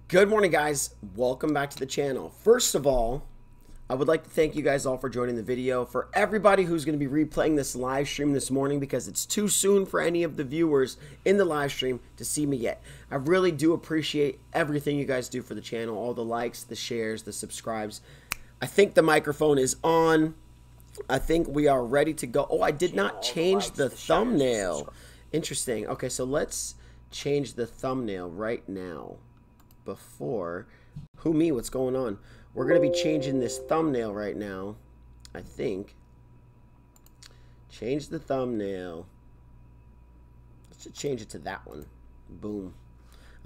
Good morning, guys. Welcome back to the channel. First of all, I would like to thank you guys all for joining the video. For everybody who's going to be replaying this live stream this morning, because it's too soon for any of the viewers in the live stream to see me yet. I really do appreciate everything you guys do for the channel, all the likes, the shares, the subscribes. I think the microphone is on. I think we are ready to go. Oh, I did not change the thumbnail. Interesting. Okay, so let's change the thumbnail right now. Before, who me? What's going on? We're going to be changing this thumbnail right now. I think. Change the thumbnail. Let's just change it to that one. Boom.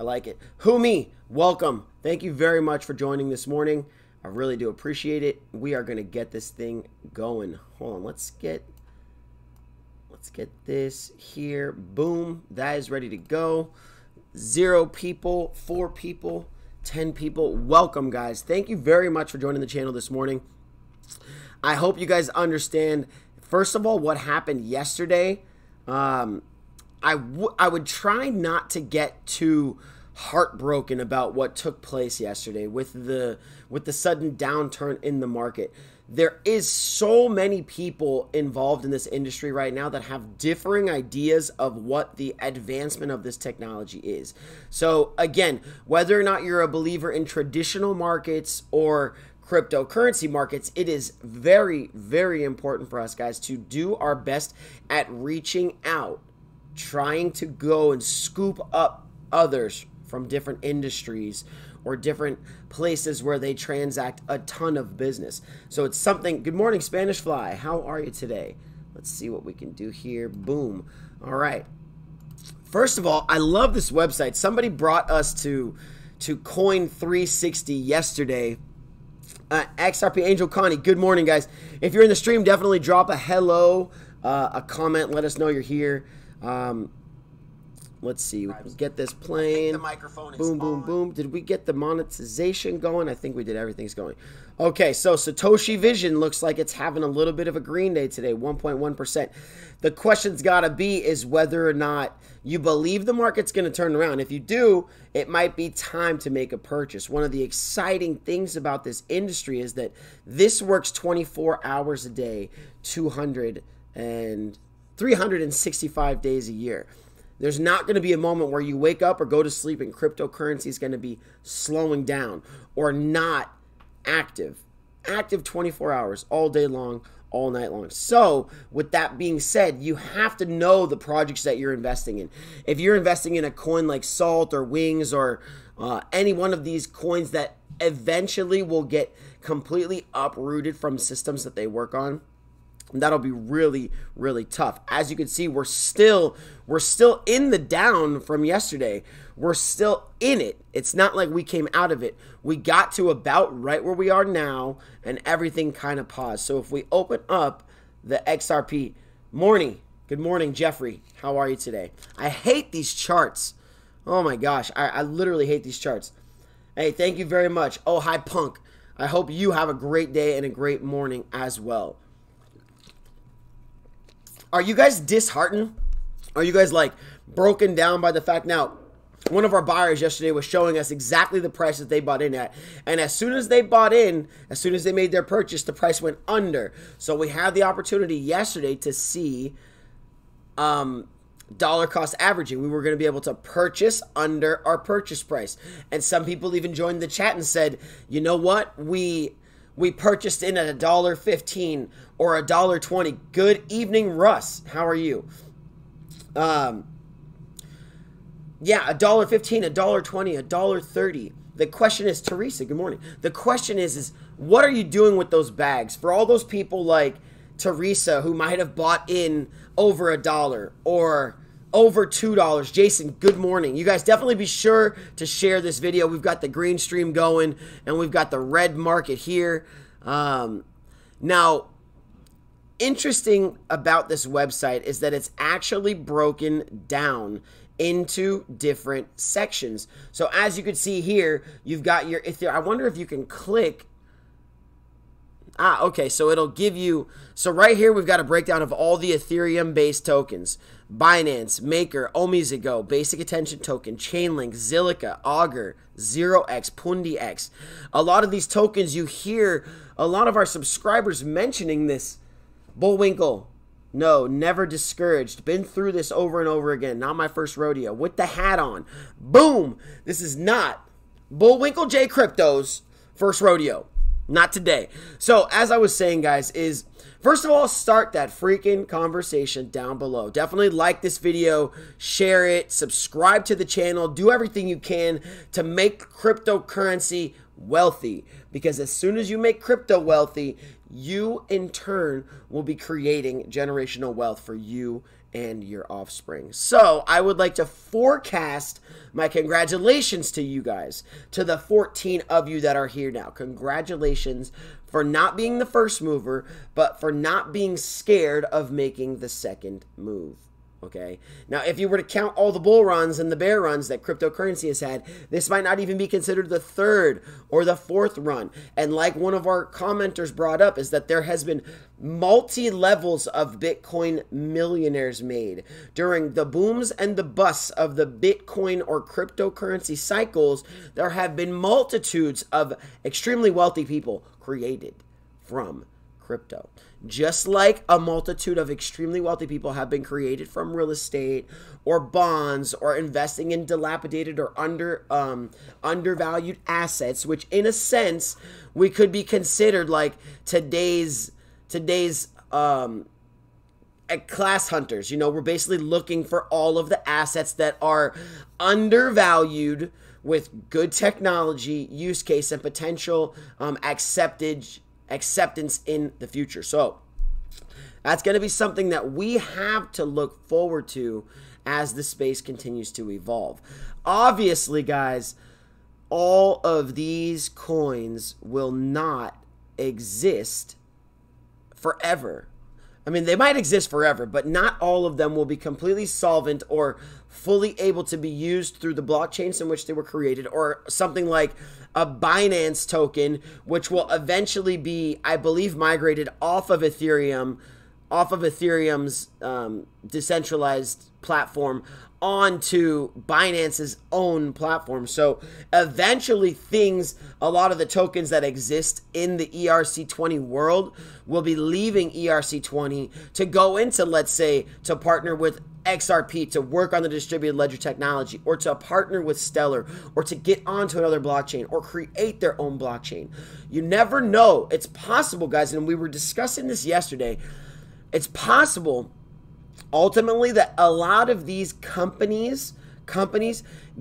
I like it. Who me? Welcome. Thank you very much for joining this morning. I really do appreciate it. We are going to get this thing going. Hold on. Let's get this here. Boom. That is ready to go. 0 people, 4 people, 10 people. Welcome, guys. Thank you very much for joining the channel this morning. I hope you guys understand, first of all, what happened yesterday. I would try not to get too heartbroken about what took place yesterday with the sudden downturn in the market. There is so many people involved in this industry right now that have differing ideas of what the advancement of this technology is. So again, whether or not you're a believer in traditional markets or cryptocurrency markets, it is very, very important for us guys to do our best at reaching out, trying to go and scoop up others from different industries or different places where they transact a ton of business. So it's something. Good morning, Spanish Fly. How are you today? Let's see what we can do here. Boom. All right. First of all, I love this website. Somebody brought us to Coin 360 yesterday. XRP Angel Connie. Good morning, guys. If you're in the stream, definitely drop a hello, a comment. Let us know you're here. Let's see. We can get this playing. The microphone is boom, boom, boom. Did we get the monetization going? I think we did. Everything's going. Okay, so Satoshi Vision looks like it's having a little bit of a green day today, 1.1%. The question's got to be is whether or not you believe the market's going to turn around. If you do, it might be time to make a purchase. One of the exciting things about this industry is that this works 24 hours a day, 365 days a year. There's not going to be a moment where you wake up or go to sleep and cryptocurrency is going to be slowing down or not active. Active 24 hours, all day long, all night long. So with that being said, you have to know the projects that you're investing in. If you're investing in a coin like Salt or Wings or any one of these coins that eventually will get completely uprooted from systems that they work on, that'll be really, really tough. As you can see, we're still in the down from yesterday. We're still in it. It's not like we came out of it. We got to about right where we are now, and everything kind of paused. So if we open up the XRP, good morning, Jeffrey. How are you today? I hate these charts. Oh my gosh, I literally hate these charts. Hey, thank you very much. Oh, hi, Punk. I hope you have a great day and a great morning as well. Are you guys disheartened? Are you guys like broken down by the fact? Now, one of our buyers yesterday was showing us exactly the price that they bought in at. And as soon as they bought in, as soon as they made their purchase, the price went under. So we had the opportunity yesterday to see dollar cost averaging. We were going to be able to purchase under our purchase price. And some people even joined the chat and said, you know what? We purchased in at $1.15 or $1.20. Good evening, Russ. How are you? Yeah, $1.15, $1.20, $1.30. The question is, Teresa, good morning. The question is what are you doing with those bags? For all those people like Teresa who might have bought in over $1 or over $2. Jason, good morning. You guys definitely be sure to share this video. We've got the green stream going and we've got the red market here. Now, interesting about this website is that it's actually broken down into different sections. So as you can see here, you've got your Ethereum. I wonder if you can click. Okay, so it'll give you, so right here we've got a breakdown of all the Ethereum based tokens. Binance, Maker, Omizigo, Basic Attention Token, Chainlink, Zilliqa, Augur, 0x, PundiX. A lot of these tokens, you hear a lot of our subscribers mentioning this. Bullwinkle, no, never discouraged. Been through this over and over again. Not my first rodeo. With the hat on. Boom. This is not Bullwinkle J Crypto's first rodeo. Not today. So, as I was saying, guys, is first of all, start that freaking conversation down below. Definitely like this video, share it, subscribe to the channel, do everything you can to make cryptocurrency wealthy. Because as soon as you make crypto wealthy, you in turn will be creating generational wealth for you and your offspring. So I would like to forecast my congratulations to you guys, to the 14 of you that are here now. Congratulations for not being the first mover, but for not being scared of making the second move. Okay. Now, if you were to count all the bull runs and the bear runs that cryptocurrency has had, this might not even be considered the third or the fourth run. And like one of our commenters brought up, is that there has been multi-levels of Bitcoin millionaires made during the booms and the busts of the Bitcoin or cryptocurrency cycles. There have been multitudes of extremely wealthy people created from crypto. Just like a multitude of extremely wealthy people have been created from real estate or bonds or investing in dilapidated or undervalued assets, which in a sense we could be considered like today's class hunters. You know, we're basically looking for all of the assets that are undervalued with good technology, use case, and potential acceptance in the future. So that's going to be something that we have to look forward to as the space continues to evolve. Obviously, guys, all of these coins will not exist forever. I mean, they might exist forever, but not all of them will be completely solvent or fully able to be used through the blockchains in which they were created, or something like a Binance token, which will eventually be, I believe, migrated off of Ethereum's decentralized platform onto Binance's own platform. So eventually a lot of the tokens that exist in the ERC20 world will be leaving ERC20 to go into, let's say, to partner with XRP to work on the distributed ledger technology, or to partner with Stellar, or to get onto another blockchain, or create their own blockchain. You never know. It's possible, guys, and we were discussing this yesterday. It's possible ultimately that a lot of these companies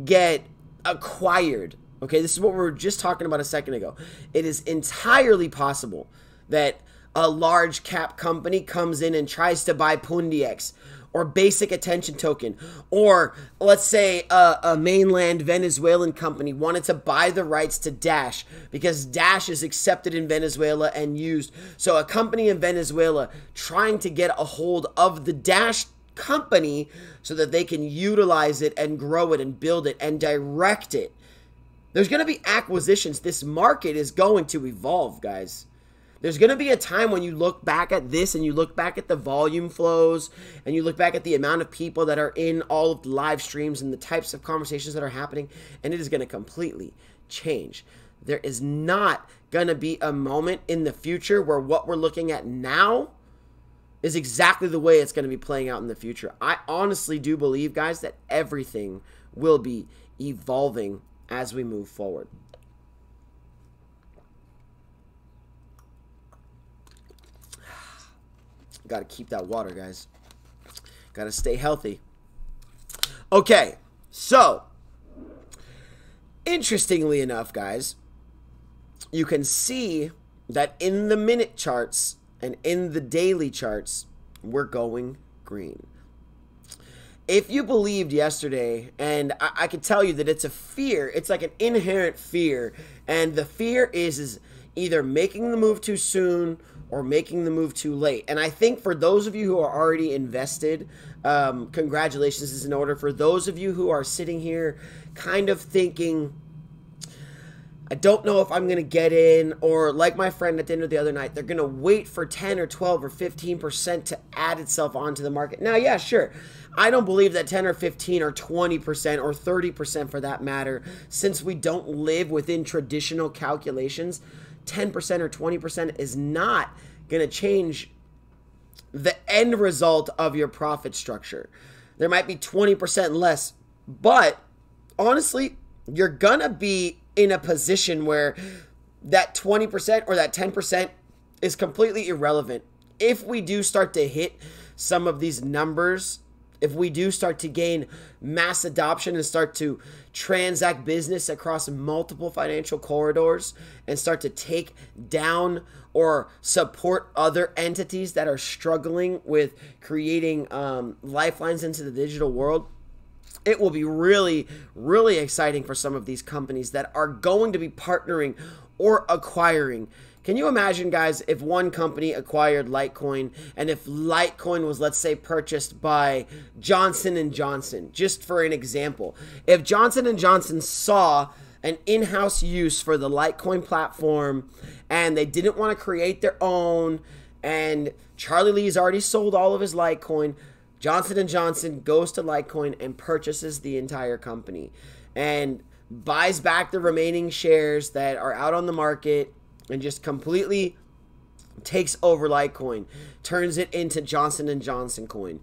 get acquired. Okay, this is what we were just talking about a second ago. It is entirely possible that a large cap company comes in and tries to buy PundiX or Basic Attention Token, or let's say a mainland Venezuelan company wanted to buy the rights to Dash because Dash is accepted in Venezuela and used. So a company in Venezuela trying to get a hold of the Dash company so that they can utilize it and grow it and build it and direct it. There's going to be acquisitions. This market is going to evolve, guys. There's going to be a time when you look back at this and you look back at the volume flows and you look back at the amount of people that are in all of the live streams and the types of conversations that are happening, and it is going to completely change. There is not going to be a moment in the future where what we're looking at now is exactly the way it's going to be playing out in the future. I honestly do believe, guys, that everything will be evolving as we move forward. Got to keep that water, guys. Got to stay healthy. Okay, so interestingly enough, guys, you can see that in the minute charts and in the daily charts, we're going green. If you believed yesterday, and I can tell you that it's a fear, it's like an inherent fear, and the fear is either making the move too soon or making the move too late. And I think for those of you who are already invested, congratulations is in order. For those of you who are sitting here kind of thinking, I don't know if I'm going to get in, or like my friend at dinner the other night, they're going to wait for 10 or 12 or 15% to add itself onto the market. Now, yeah, sure. I don't believe that 10 or 15 or 20% or 30% for that matter, since we don't live within traditional calculations, 10% or 20% is not going to change the end result of your profit structure. There might be 20% less, but honestly, you're going to be in a position where that 20% or that 10% is completely irrelevant. If we do start to hit some of these numbers, if we do start to gain mass adoption and start to transact business across multiple financial corridors and start to take down or support other entities that are struggling with creating lifelines into the digital world, it will be really, really exciting for some of these companies that are going to be partnering or acquiring. Can you imagine, guys, if one company acquired Litecoin and if Litecoin was, let's say, purchased by Johnson & Johnson, just for an example. If Johnson & Johnson saw an in-house use for the Litecoin platform and they didn't want to create their own, and Charlie Lee's already sold all of his Litecoin, Johnson & Johnson goes to Litecoin and purchases the entire company and buys back the remaining shares that are out on the market and just completely takes over Litecoin, turns it into Johnson & Johnson coin.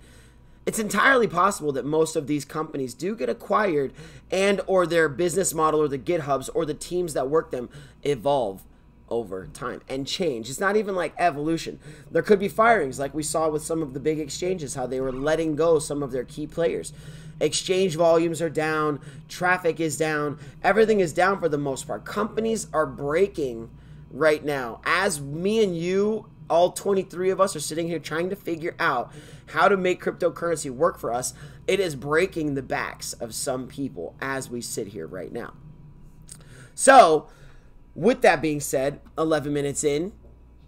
It's entirely possible that most of these companies do get acquired and or their business model or the GitHubs or the teams that work them evolve over time and change. It's not even like evolution. There could be firings like we saw with some of the big exchanges, how they were letting go some of their key players. Exchange volumes are down, traffic is down, everything is down for the most part. Companies are breaking right now. As me and you, all 23 of us, are sitting here trying to figure out how to make cryptocurrency work for us, it is breaking the backs of some people as we sit here right now. So, with that being said, 11 minutes in,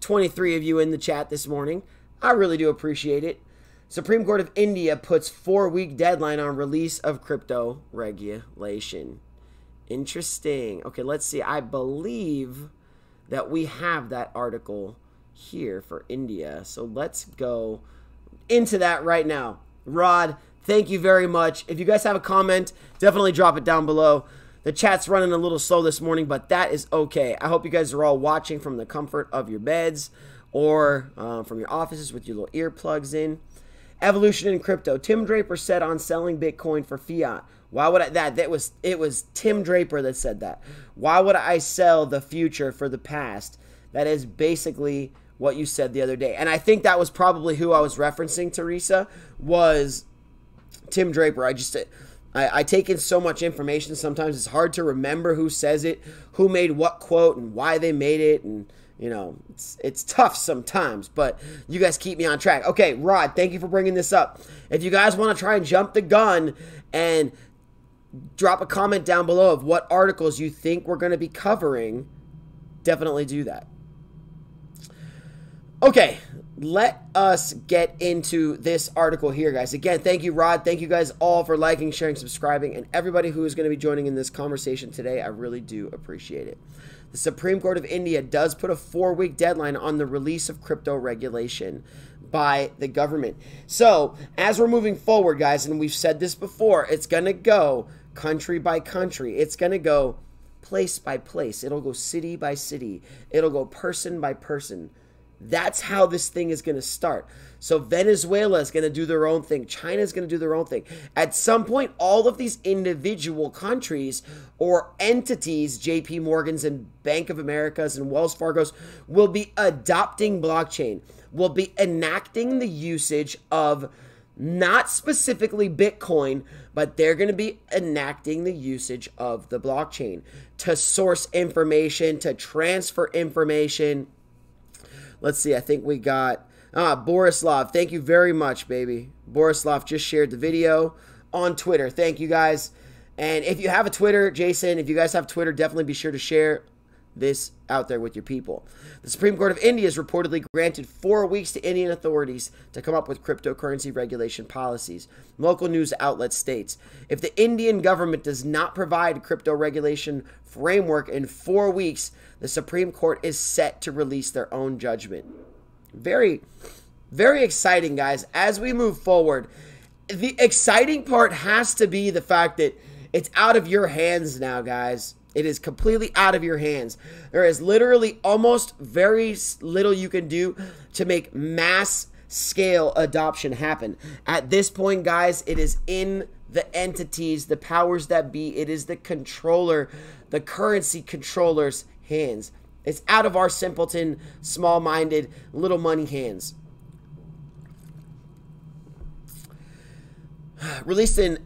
23 of you in the chat this morning, I really do appreciate it. Supreme Court of India puts 4-week deadline on release of crypto regulation. Interesting. Okay, let's see. I believe that we have that article here for India. So let's go into that right now. Rod, thank you very much. If you guys have a comment, definitely drop it down below. The chat's running a little slow this morning, but that is okay. I hope you guys are all watching from the comfort of your beds or from your offices with your little earplugs in. Evolution in crypto. Tim Draper said on selling Bitcoin for fiat. Why would it was Tim Draper that said that. Why would I sell the future for the past? That is basically what you said the other day. And I think that was probably who I was referencing, Teresa, was Tim Draper. I take in so much information. Sometimes it's hard to remember who says it, who made what quote, and why they made it. And, you know, it's tough sometimes. But you guys keep me on track. Okay, Rod, thank you for bringing this up. If you guys want to try and jump the gun and drop a comment down below of what articles you think we're going to be covering, definitely do that. Okay, let us get into this article here, guys. Again, thank you, Rod. Thank you guys all for liking, sharing, subscribing, and everybody who is going to be joining in this conversation today. I really do appreciate it. The Supreme Court of India does put a 4-week deadline on the release of crypto regulation by the government. So, as we're moving forward, guys, and we've said this before, it's going to go country by country. It's going to go place by place. It'll go city by city. It'll go person by person. That's how this thing is going to start. So Venezuela is going to do their own thing. China is going to do their own thing. At some point, all of these individual countries or entities, JP Morgans and Bank of Americas and Wells Fargo's, will be adopting blockchain, will be enacting the usage of not specifically Bitcoin, but they're going to be enacting the usage of the blockchain to source information, to transfer information. Let's see, I think we got Borislav. Thank you very much, baby. Borislav just shared the video on Twitter. Thank you, guys. And if you have a Twitter, Jason, if you guys have Twitter, definitely be sure to share this out there with your people. The Supreme Court of India has reportedly granted 4 weeks to Indian authorities to come up with cryptocurrency regulation policies. Local news outlet states, if the Indian government does not provide crypto regulation framework in 4 weeks, the Supreme Court is set to release their own judgment. Very, very exciting, guys. As we move forward, the exciting part has to be the fact that it's out of your hands now, guys. It is completely out of your hands. There is literally almost very little you can do to make mass scale adoption happen. At this point, guys, it is in the entities, the powers that be. It is the controller, the currency controller's hands. It's out of our simpleton, small-minded, little money hands. Released in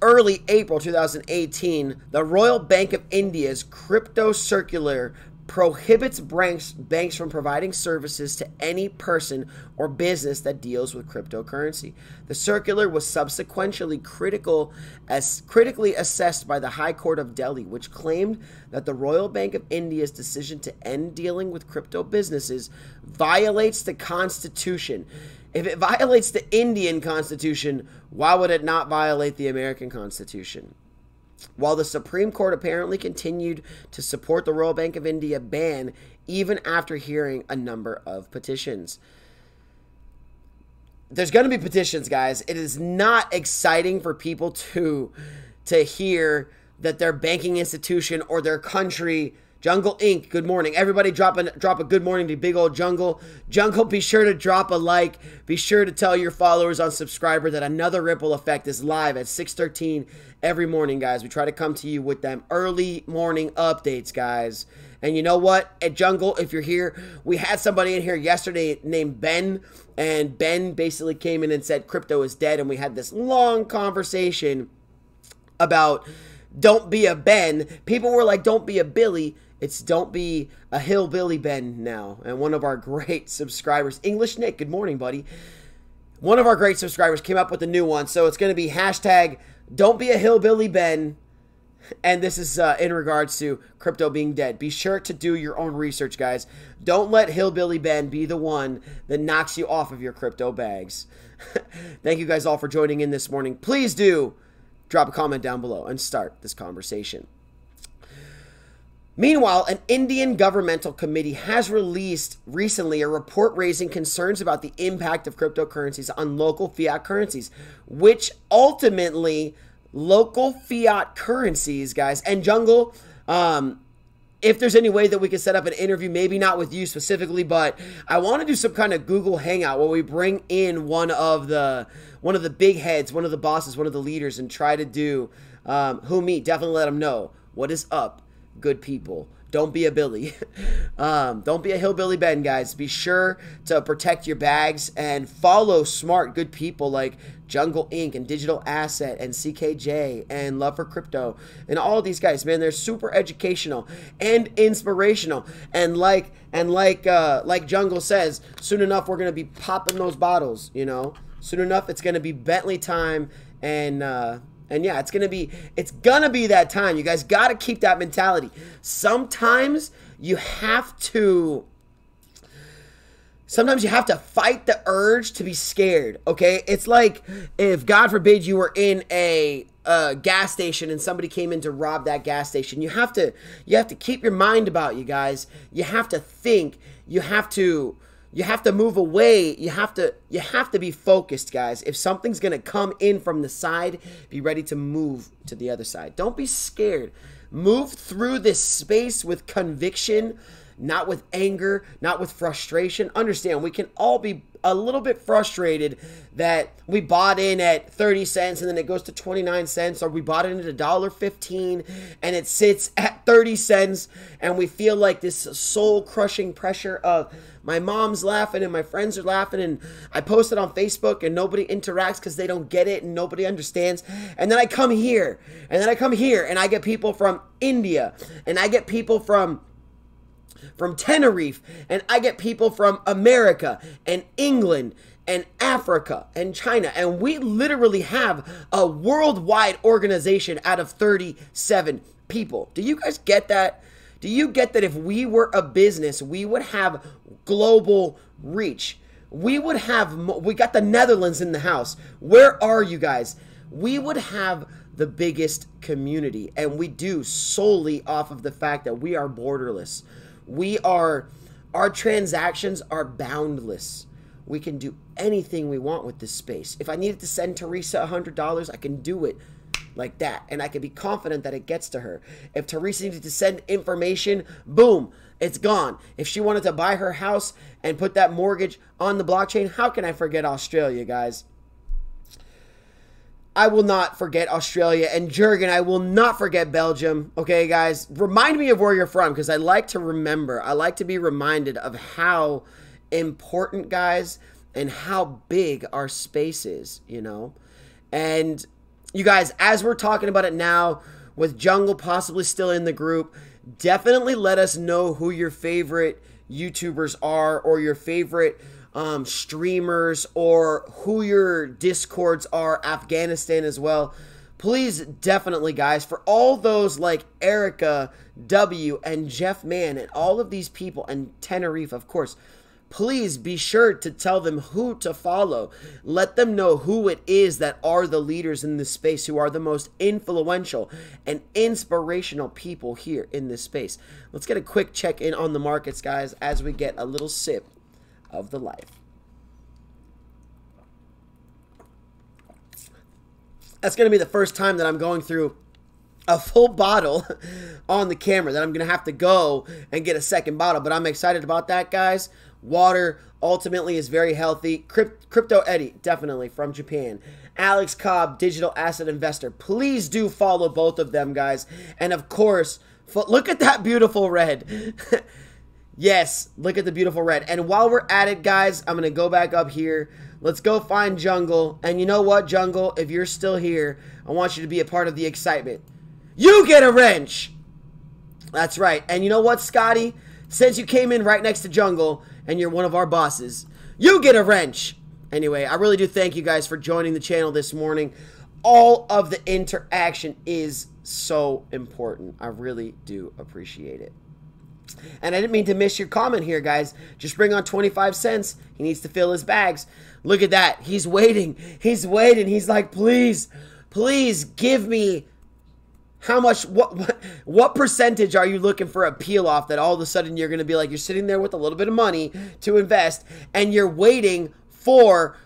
early April 2018, the Royal Bank of India's crypto circular prohibits banks from providing services to any person or business that deals with cryptocurrency. The circular was subsequently critically assessed by the High Court of Delhi, which claimed that the Royal Bank of India's decision to end dealing with crypto businesses violates the Constitution. If it violates the Indian Constitution, why would it not violate the American Constitution? While the Supreme Court apparently continued to support the Royal Bank of India ban even after hearing a number of petitions. There's going to be petitions, guys. It is not exciting for people to hear that their banking institution or their country. Jungle Inc., good morning. Everybody drop a good morning to big old Jungle. Jungle, be sure to drop a like. Be sure to tell your followers on Subscriber that another Ripple Effect is live at 6:13 every morning, guys. We try to come to you with them early morning updates, guys. And you know what? At Jungle, if you're here, we had somebody in here yesterday named Ben, and Ben basically came in and said crypto is dead, and we had this long conversation about don't be a Ben. People were like, don't be a Billy. It's don't be a hillbilly Ben now. And one of our great subscribers, English Nick, good morning, buddy. One of our great subscribers came up with a new one. So it's going to be hashtag don't be a hillbilly Ben. And this is in regards to crypto being dead. Be sure to do your own research, guys. Don't let hillbilly Ben be the one that knocks you off of your crypto bags. Thank you guys all for joining in this morning. Please do drop a comment down below and start this conversation. Meanwhile, an Indian governmental committee has released recently a report raising concerns about the impact of cryptocurrencies on local fiat currencies, which ultimately local fiat currencies, guys, and Jungle, if there's any way that we can set up an interview, maybe not with you specifically, but I want to do some kind of Google Hangout where we bring in one of the big heads, one of the bosses, one of the leaders, and try to do who meet. Definitely let them know what is up. Good people. Don't be a Billy. Don't be a hillbilly Ben, guys. Be sure to protect your bags and follow smart, good people like Jungle Inc. and Digital Asset and CKJ and Love for Crypto and all of these guys. Man, they're super educational and inspirational. And like Jungle says, soon enough we're gonna be popping those bottles. You know, soon enough it's gonna be Bentley time and yeah, it's gonna be that time. You guys gotta keep that mentality. Sometimes you have to fight the urge to be scared. Okay, it's like if God forbid you were in a gas station and somebody came in to rob that gas station. You have to keep your mind about you, guys. You have to think. You have to move away. You have to be focused, guys. If something's going to come in from the side, be ready to move to the other side. Don't be scared. Move through this space with conviction, not with anger, not with frustration. Understand, we can all be a little bit frustrated that we bought in at 30 cents and then it goes to 29 cents, or we bought it at $1.15 and it sits at 30 cents and we feel like this soul-crushing pressure of my mom's laughing and my friends are laughing and I post it on Facebook and nobody interacts because they don't get it and nobody understands. And then I come here and I get people from India and I get people from Tenerife, and I get people from America and England and Africa and China, and we literally have a worldwide organization out of 37 people. Do you guys get that? Do you get that if we were a business, we would have global reach? We got the Netherlands in the house. Where are you guys? We would have the biggest community, and we do solely off of the fact that we are borderless. Our transactions are boundless. we can do anything we want with this space. If I needed to send Teresa $100, I can do it like that, and I can be confident that it gets to her. If Teresa needed to send information, boom, it's gone. If she wanted to buy her house and put that mortgage on the blockchain, how can I forget Australia, guys? I will not forget Australia. And Jurgen, I will not forget Belgium. Okay, guys? Remind me of where you're from, because I like to remember. I like to be reminded of how important, guys, and how big our space is, you know? And you guys, as we're talking about it now, with Jungle possibly still in the group, definitely let us know who your favorite YouTubers are, or your favorite streamers, or who your Discords are. Afghanistan as well. Please, definitely, guys, for all those like Erica W and Jeff Mann and all of these people, and Tenerife, of course, please be sure to tell them who to follow. Let them know who it is that are the leaders in this space, who are the most influential and inspirational people here in this space. Let's get a quick check-in on the markets, guys, as we get a little sip of the life. That's going to be the first time that I'm going through a full bottle on the camera, that I'm going to have to go and get a second bottle, but I'm excited about that, guys. Water ultimately is very healthy. Crypto Eddie, definitely from Japan. Alex Cobb, digital asset investor. Please do follow both of them, guys. And of course, look at that beautiful red. Yes, look at the beautiful red. And while we're at it, guys, I'm going to go back up here. Let's go find Jungle. And you know what, Jungle? If you're still here, I want you to be a part of the excitement. You get a wrench. That's right. And you know what, Scotty? Since you came in right next to Jungle and you're one of our bosses, you get a wrench. Anyway, I really do thank you guys for joining the channel this morning. All of the interaction is so important. I really do appreciate it. And I didn't mean to miss your comment here, guys. Just bring on 25 cents. He needs to fill his bags. Look at that. He's waiting. He's waiting. He's like, please, please give me how much, what percentage are you looking for a peel off, that all of a sudden you're going to be like, you're sitting there with a little bit of money to invest and you're waiting for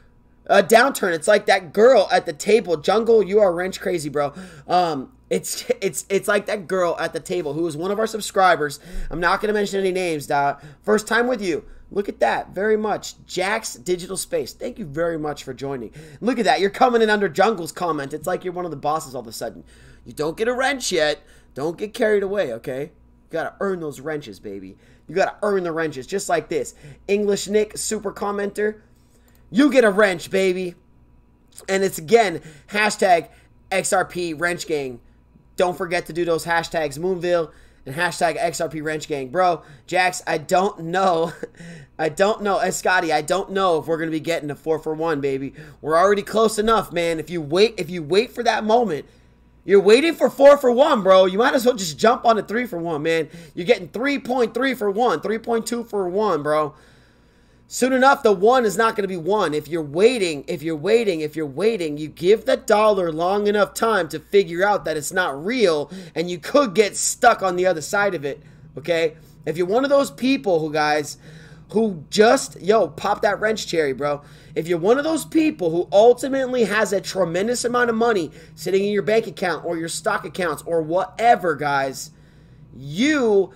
a downturn. It's like that girl at the table. Jungle, you are wrench crazy, bro. It's like that girl at the table who is one of our subscribers. I'm not going to mention any names, dog. First time with you. Look at that. Very much. Jack's Digital Space. Thank you very much for joining. Look at that. You're coming in under Jungle's comment. It's like you're one of the bosses all of a sudden. You don't get a wrench yet. Don't get carried away, okay? You got to earn those wrenches, baby. You got to earn the wrenches, just like this. English Nick, super commenter. You get a wrench, baby. And it's, again, hashtag XRP Wrench Gang. Don't forget to do those hashtags Moonville and hashtag XRP Wrench Gang. Bro, Jax, I don't know. I don't know. And Scotty, I don't know if we're going to be getting a 4-for-1, baby. We're already close enough, man. If you wait for that moment, you're waiting for 4-for-1, bro. You might as well just jump on a 3-for-1, man. You're getting 3.3 for 1, 3.2 for 1, bro. Soon enough, the 1 is not going to be 1. If you're waiting, you give the dollar long enough time to figure out that it's not real, and you could get stuck on the other side of it, okay? If you're one of those people who, guys, who just, pop that wrench cherry, bro. If you're one of those people who ultimately has a tremendous amount of money sitting in your bank account or your stock accounts or whatever, guys, okay,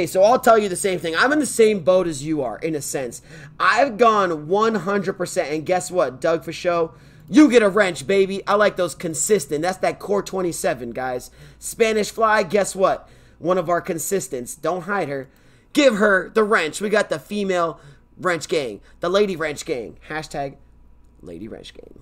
so I'll tell you the same thing. I'm in the same boat as you are, in a sense. I've gone 100%, and guess what, Doug for show? You get a wrench, baby. I like those consistent. That's that core 27, guys. Spanish Fly, guess what? One of our consistents. Don't hide her. Give her the wrench. We got the female wrench gang. The lady wrench gang. Hashtag lady wrench gang.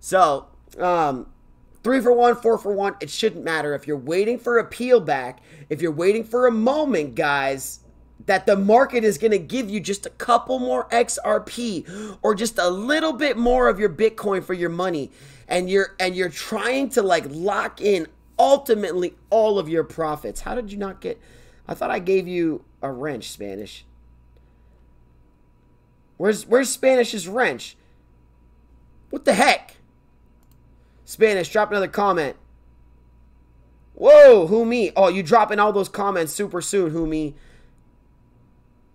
So, 3-for-1, 4-for-1, it shouldn't matter. If you're waiting for a peel back, if you're waiting for a moment, guys, that the market is going to give you just a couple more XRP or just a little bit more of your Bitcoin for your money, and you're trying to like lock in ultimately all of your profits. How did you not get? I thought I gave you a wrench, Spanish. Where's Spanish's wrench? What the heck? Spanish, drop another comment. Whoa, who me? Oh, you dropping all those comments super soon, who me?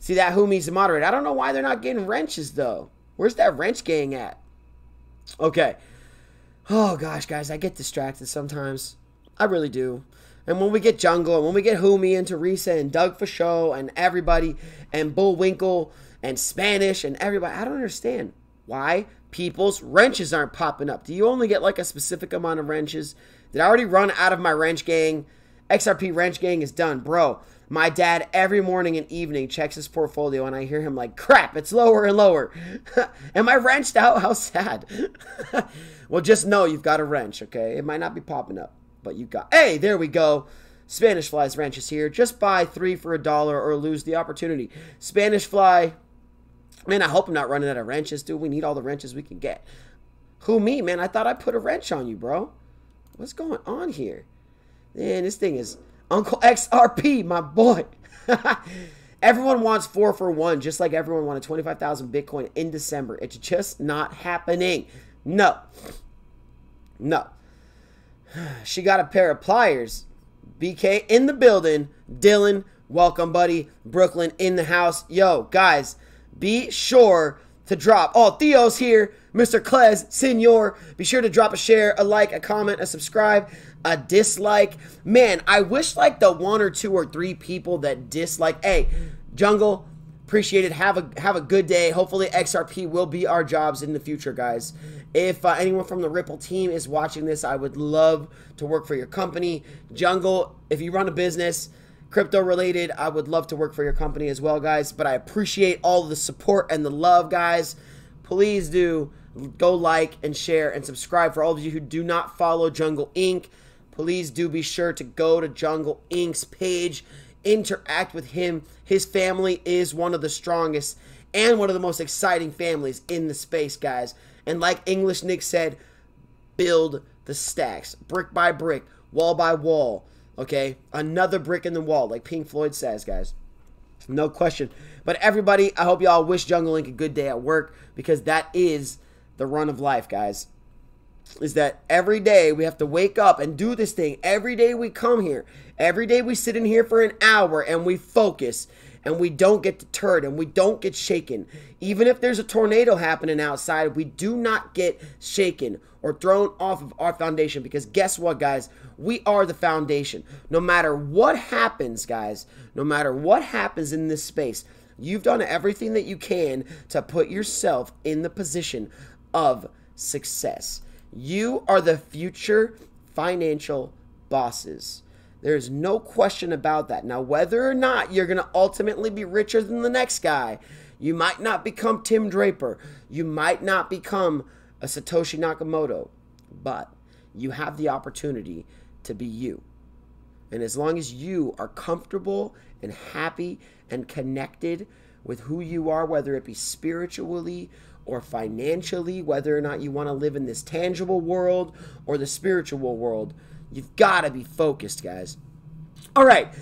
See that Humi's a moderator. I don't know why they're not getting wrenches, though. Where's that wrench gang at? Okay. Oh, gosh, guys. I get distracted sometimes. I really do. And when we get Jungle, and when we get Humi into Risa and Doug for show and everybody, and Bullwinkle and Spanish and everybody, I don't understand why people's wrenches aren't popping up. Do you only get like a specific amount of wrenches? Did I already run out of my wrench gang? XRP wrench gang is done. Bro, my dad every morning and evening checks his portfolio and I hear him like, crap, it's lower and lower. Am I wrenched out? How sad. Well, just know you've got a wrench, okay? It might not be popping up, but you got... Hey, there we go. Spanish Fly's wrench is here. Just buy 3 for $1 or lose the opportunity. Spanish Fly... Man, I hope I'm not running out of wrenches, dude. We need all the wrenches we can get. Who, me, man? I thought I put a wrench on you, bro. What's going on here? Man, this thing is Uncle XRP, my boy. Everyone wants 4 for 1, just like everyone wanted 25,000 Bitcoin in December. It's just not happening. No. No. She got a pair of pliers. BK in the building. Dylan, welcome, buddy. Brooklyn in the house. Yo, guys, be sure to drop. Oh, Theo's here. Mr. Klez, Senor. Be sure to drop a share, a like, a comment, a subscribe, a dislike. Man, I wish like the 1 or 2 or 3 people that dislike. Hey, Jungle, appreciate it. Have a good day. Hopefully XRP will be our jobs in the future, guys. If anyone from the Ripple team is watching this, I would love to work for your company. Jungle, if you run a business, crypto related, I would love to work for your company as well, guys. But I appreciate all the support and the love, guys. Please do go like and share and subscribe. For all of you who do not follow Jungle Inc., please do be sure to go to Jungle Inc.'s page, interact with him. His family is one of the strongest and one of the most exciting families in the space, guys. And like English Nick said, build the stacks, brick by brick, wall by wall. Okay, another brick in the wall, like Pink Floyd says, guys. No question. But everybody, I hope y'all wish Jungle Inc. a good day at work, because that is the run of life, guys. Is that every day we have to wake up and do this thing. Every day we come here. Every day we sit in here for an hour and we focus. And we don't get deterred and we don't get shaken. Even if there's a tornado happening outside, we do not get shaken or thrown off of our foundation. Because guess what, guys? We are the foundation. No matter what happens, guys, no matter what happens in this space, you've done everything that you can to put yourself in the position of success. You are the future financial bosses. There's no question about that. Now, whether or not you're going to ultimately be richer than the next guy, you might not become Tim Draper. You might not become a Satoshi Nakamoto, but you have the opportunity to be you. And as long as you are comfortable and happy and connected with who you are, whether it be spiritually or financially, whether or not you want to live in this tangible world or the spiritual world, you've got to be focused, guys. All right,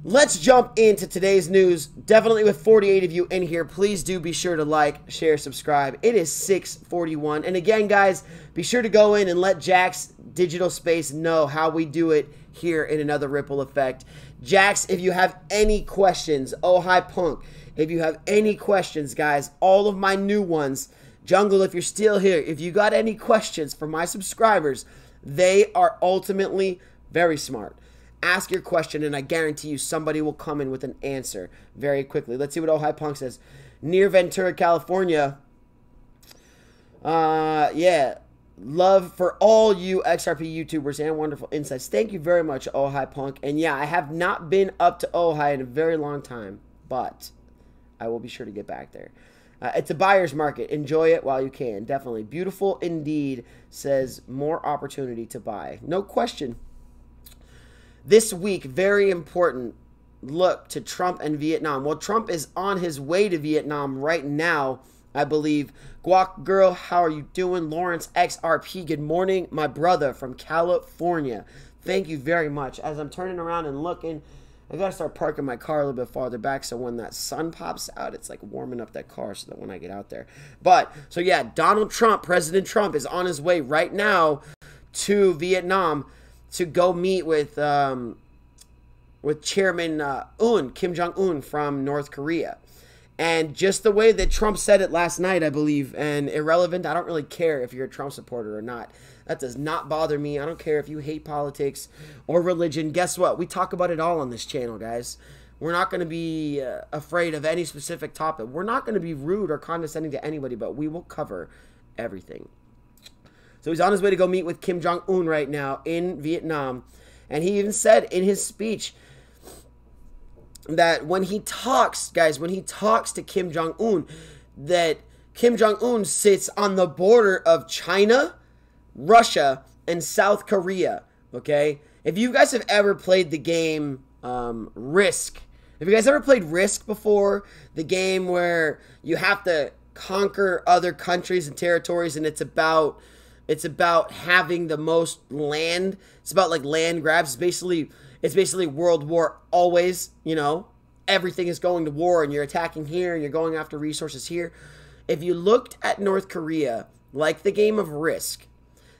let's jump into today's news. Definitely with 48 of you in here, please do be sure to like, share, subscribe. It is 6:41. And again, guys, be sure to go in and let Jax Digital Space know how we do it here in another Ripple Effect. Jax, if you have any questions, oh hi Punk, if you have any questions, guys, all of my new ones, Jungle, if you're still here, if you got any questions for my subscribers, they are ultimately very smart. Ask your question, and I guarantee you somebody will come in with an answer very quickly. Let's see what Oh Hi Punk says. Near Ventura, California. Yeah. Love for all you XRP YouTubers and wonderful insights. Thank you very much, Oh Hi Punk. And yeah, I have not been up to Oh Hi in a very long time, but I will be sure to get back there. It's a buyer's market. Enjoy it while you can. Definitely. Beautiful indeed, says more opportunity to buy. No question. This week, very important, look to Trump and Vietnam. Well, Trump is on his way to Vietnam right now, I believe. Guac Girl, how are you doing? Lawrence XRP, good morning. My brother from California. Thank you very much. As I'm turning around and looking, I gotta start parking my car a little bit farther back so when that sun pops out, it's like warming up that car so that when I get out there. But, so yeah, Donald Trump, President Trump, is on his way right now to Vietnam to go meet with Chairman Kim Jong-un from North Korea. And just the way that Trump said it last night, I believe, and irrelevant, I don't really care if you're a Trump supporter or not. That does not bother me. I don't care if you hate politics or religion. Guess what? We talk about it all on this channel, guys. We're not going to be afraid of any specific topic. We're not going to be rude or condescending to anybody, but we will cover everything. So he's on his way to go meet with Kim Jong-un right now in Vietnam. And he even said in his speech that when he talks, guys, when he talks to Kim Jong-un, that Kim Jong-un sits on the border of China, Russia, and South Korea, okay? If you guys have ever played the game Risk, have you guys ever played Risk before? The game where you have to conquer other countries and territories, and it's about having the most land. It's about like land grabs. It's basically World War always, you know. Everything is going to war and you're attacking here and you're going after resources here. If you looked at North Korea like the game of Risk,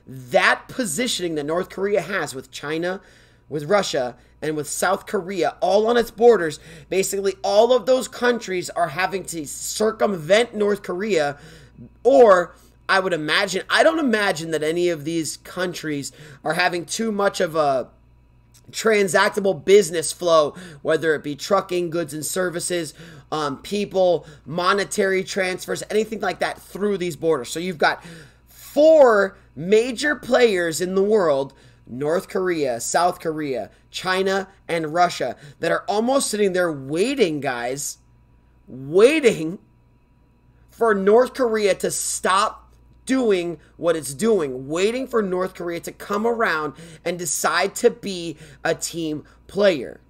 that positioning that North Korea has with China, with Russia, and with South Korea all on its borders, basically all of those countries are having to circumvent North Korea, or I would imagine, I don't imagine that any of these countries are having too much of a transactable business flow, whether it be trucking, goods and services, people, monetary transfers, anything like that through these borders. So you've got 4 major players in the world, North Korea, South Korea, China, and Russia, that are almost sitting there waiting, guys, waiting for North Korea to stop doing what it's doing, waiting for North Korea to come around and decide to be a team player,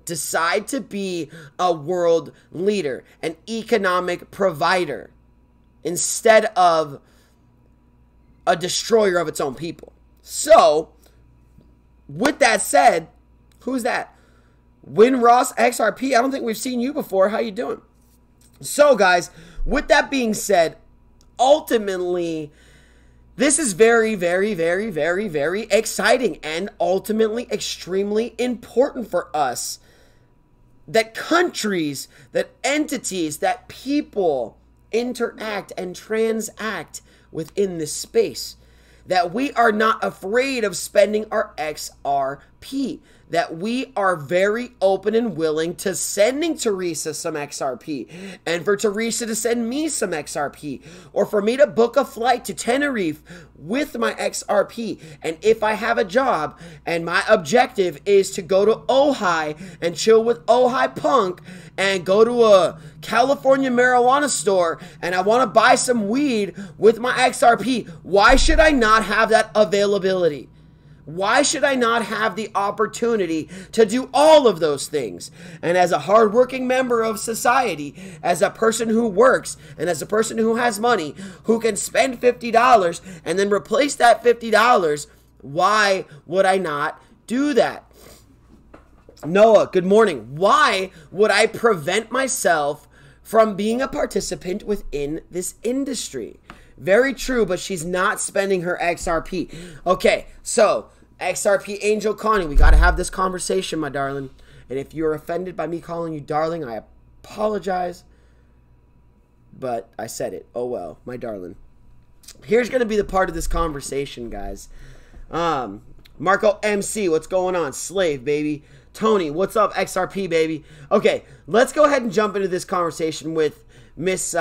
decide to be a world leader, an economic provider, instead of a destroyer of its own people. So, with that said, who's that? Win Ross XRP. I don't think we've seen you before. How you doing? So, guys, with that being said, ultimately, this is very, very, very, very, very exciting and ultimately extremely important for us. That countries, that entities, that people interact and transact within this space. That we are not afraid of spending our XRP. That we are very open and willing to sending Teresa some XRP, and for Teresa to send me some XRP, or for me to book a flight to Tenerife with my XRP. And if I have a job and my objective is to go to Ojai and chill with Ojai Punk and go to a California marijuana store and I want to buy some weed with my XRP, why should I not have that availability? Why should I not have the opportunity to do all of those things? And as a hardworking member of society, as a person who works, and as a person who has money, who can spend $50 and then replace that $50, why would I not do that? Noah, good morning. Why would I prevent myself from being a participant within this industry? Very true, but she's not spending her XRP. Okay, so XRP Angel Connie, we got to have this conversation, my darling. And if you're offended by me calling you darling, I apologize. But I said it. Oh well, my darling. Here's going to be the part of this conversation, guys. Marco MC, what's going on? Slave, baby. Tony, what's up? XRP, baby. Okay, let's go ahead and jump into this conversation with Miss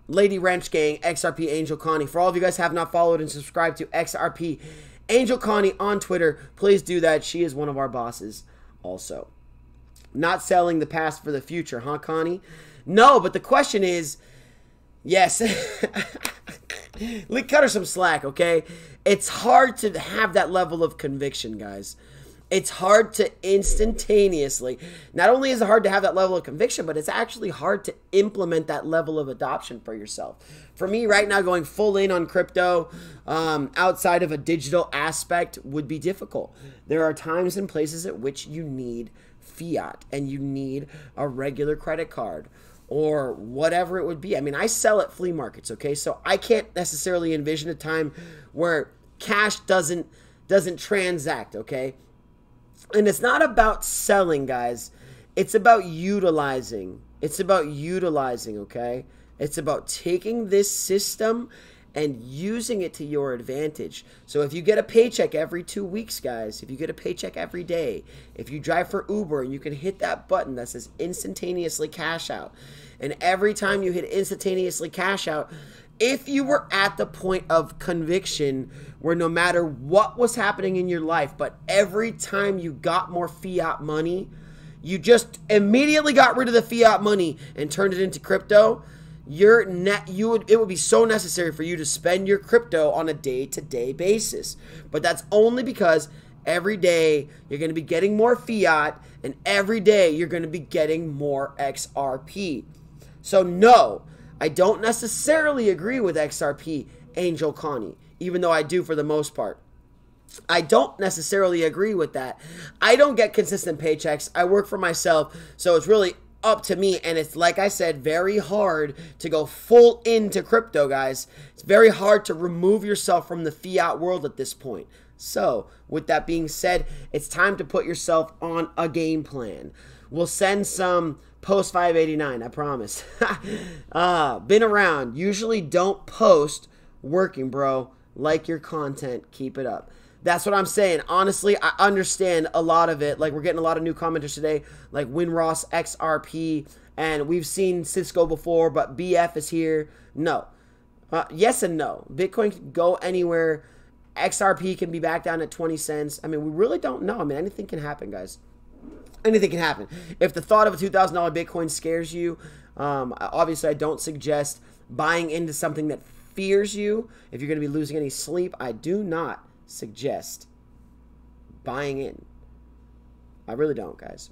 Lady Wrench Gang, XRP Angel Connie. For all of you guys who have not followed and subscribed to XRP Angel Connie on Twitter, please do that. She is one of our bosses also. Not selling the past for the future, huh, Connie? No, but the question is, yes. Cut her some slack, okay? It's hard to have that level of conviction, guys. It's hard to instantaneously, not only is it hard to have that level of conviction, but it's actually hard to implement that level of adoption for yourself. For me right now, going full in on crypto outside of a digital aspect would be difficult. There are times and places at which you need fiat and you need a regular credit card or whatever it would be. I mean, I sell at flea markets, okay? So I can't necessarily envision a time where cash doesn't transact, okay? And it's not about selling, guys. It's about utilizing. It's about utilizing, okay? It's about taking this system and using it to your advantage. So if you get a paycheck every 2 weeks, guys, if you get a paycheck every day, if you drive for Uber and you can hit that button that says instantaneously cash out, and every time you hit instantaneously cash out, if you were at the point of conviction where no matter what was happening in your life, but every time you got more fiat money, you just immediately got rid of the fiat money and turned it into crypto, it would be so necessary for you to spend your crypto on a day-to-day basis. But that's only because every day you're going to be getting more fiat, and every day you're going to be getting more XRP. So no, I don't necessarily agree with XRP Angel Connie, even though I do for the most part. I don't necessarily agree with that. I don't get consistent paychecks. I work for myself, so it's really up to me, and it's, like I said, very hard to go full into crypto, guys. It's very hard to remove yourself from the fiat world at this point. So, with that being said, it's time to put yourself on a game plan. We'll send some post 589, I promise. Been around. Usually don't post working, bro. Like your content. Keep it up. That's what I'm saying. Honestly, I understand a lot of it. Like, we're getting a lot of new commenters today, like Winross, XRP, and we've seen Cisco before, but BF is here. No. Yes and no. Bitcoin can go anywhere. XRP can be back down at 20 cents. I mean, we really don't know. I mean, anything can happen, guys. Anything can happen. If the thought of a $2,000 Bitcoin scares you, obviously I don't suggest buying into something that fears you. If you're going to be losing any sleep, I do not suggest buying in. I really don't, guys.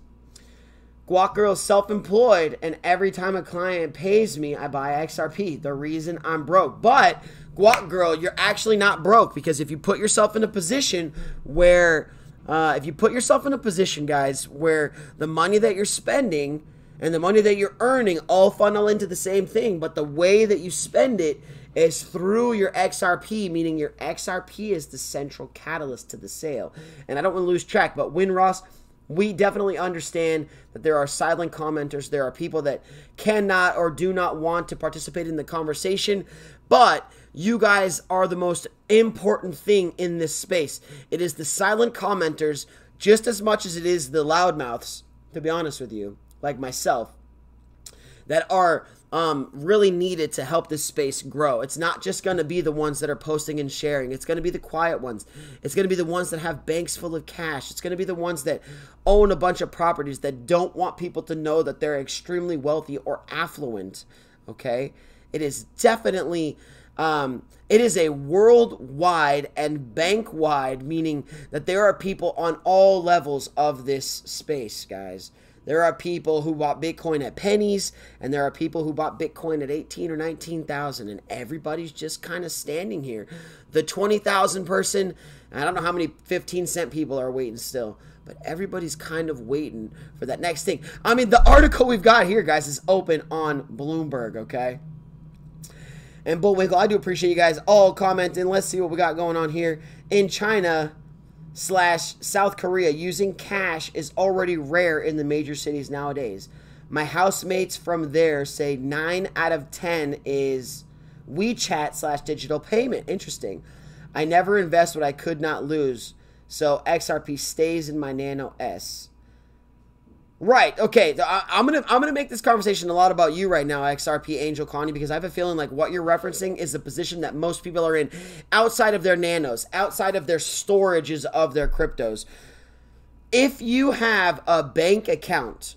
Guac Girl is self-employed, and every time a client pays me, I buy XRP. The reason I'm broke. But, Guac Girl, you're actually not broke, because if you put yourself in a position where, guys, where the money that you're spending and the money that you're earning all funnel into the same thing, but the way that you spend it is through your XRP, meaning your XRP is the central catalyst to the sale. And I don't want to lose track, but Winross, we definitely understand that there are silent commenters. There are people that cannot or do not want to participate in the conversation, but you guys are the most important thing in this space. It is the silent commenters just as much as it is the loudmouths, to be honest with you, like myself, that are really needed to help this space grow. It's not just going to be the ones that are posting and sharing. It's going to be the quiet ones. It's going to be the ones that have banks full of cash. It's going to be the ones that own a bunch of properties that don't want people to know that they're extremely wealthy or affluent. Okay? It is definitely, it is a worldwide and bank-wide, meaning that there are people on all levels of this space, guys. There are people who bought Bitcoin at pennies, and there are people who bought Bitcoin at 18 or 19,000, and everybody's just kind of standing here. The 20,000 person, I don't know how many 15-cent people are waiting still, but everybody's kind of waiting for that next thing. I mean, the article we've got here, guys, is open on Bloomberg, okay? And Bullwinkle, I do appreciate you guys all commenting. Let's see what we got going on here. In China / South Korea, using cash is already rare in the major cities nowadays. My housemates from there say 9 out of 10 is WeChat / digital payment. Interesting. I never invest what I could not lose, so XRP stays in my Nano S. Right, okay, I'm gonna make this conversation a lot about you right now, XRP Angel Connie, because I have a feeling like what you're referencing is the position that most people are in outside of their nanos, outside of their storages of their cryptos. If you have a bank account,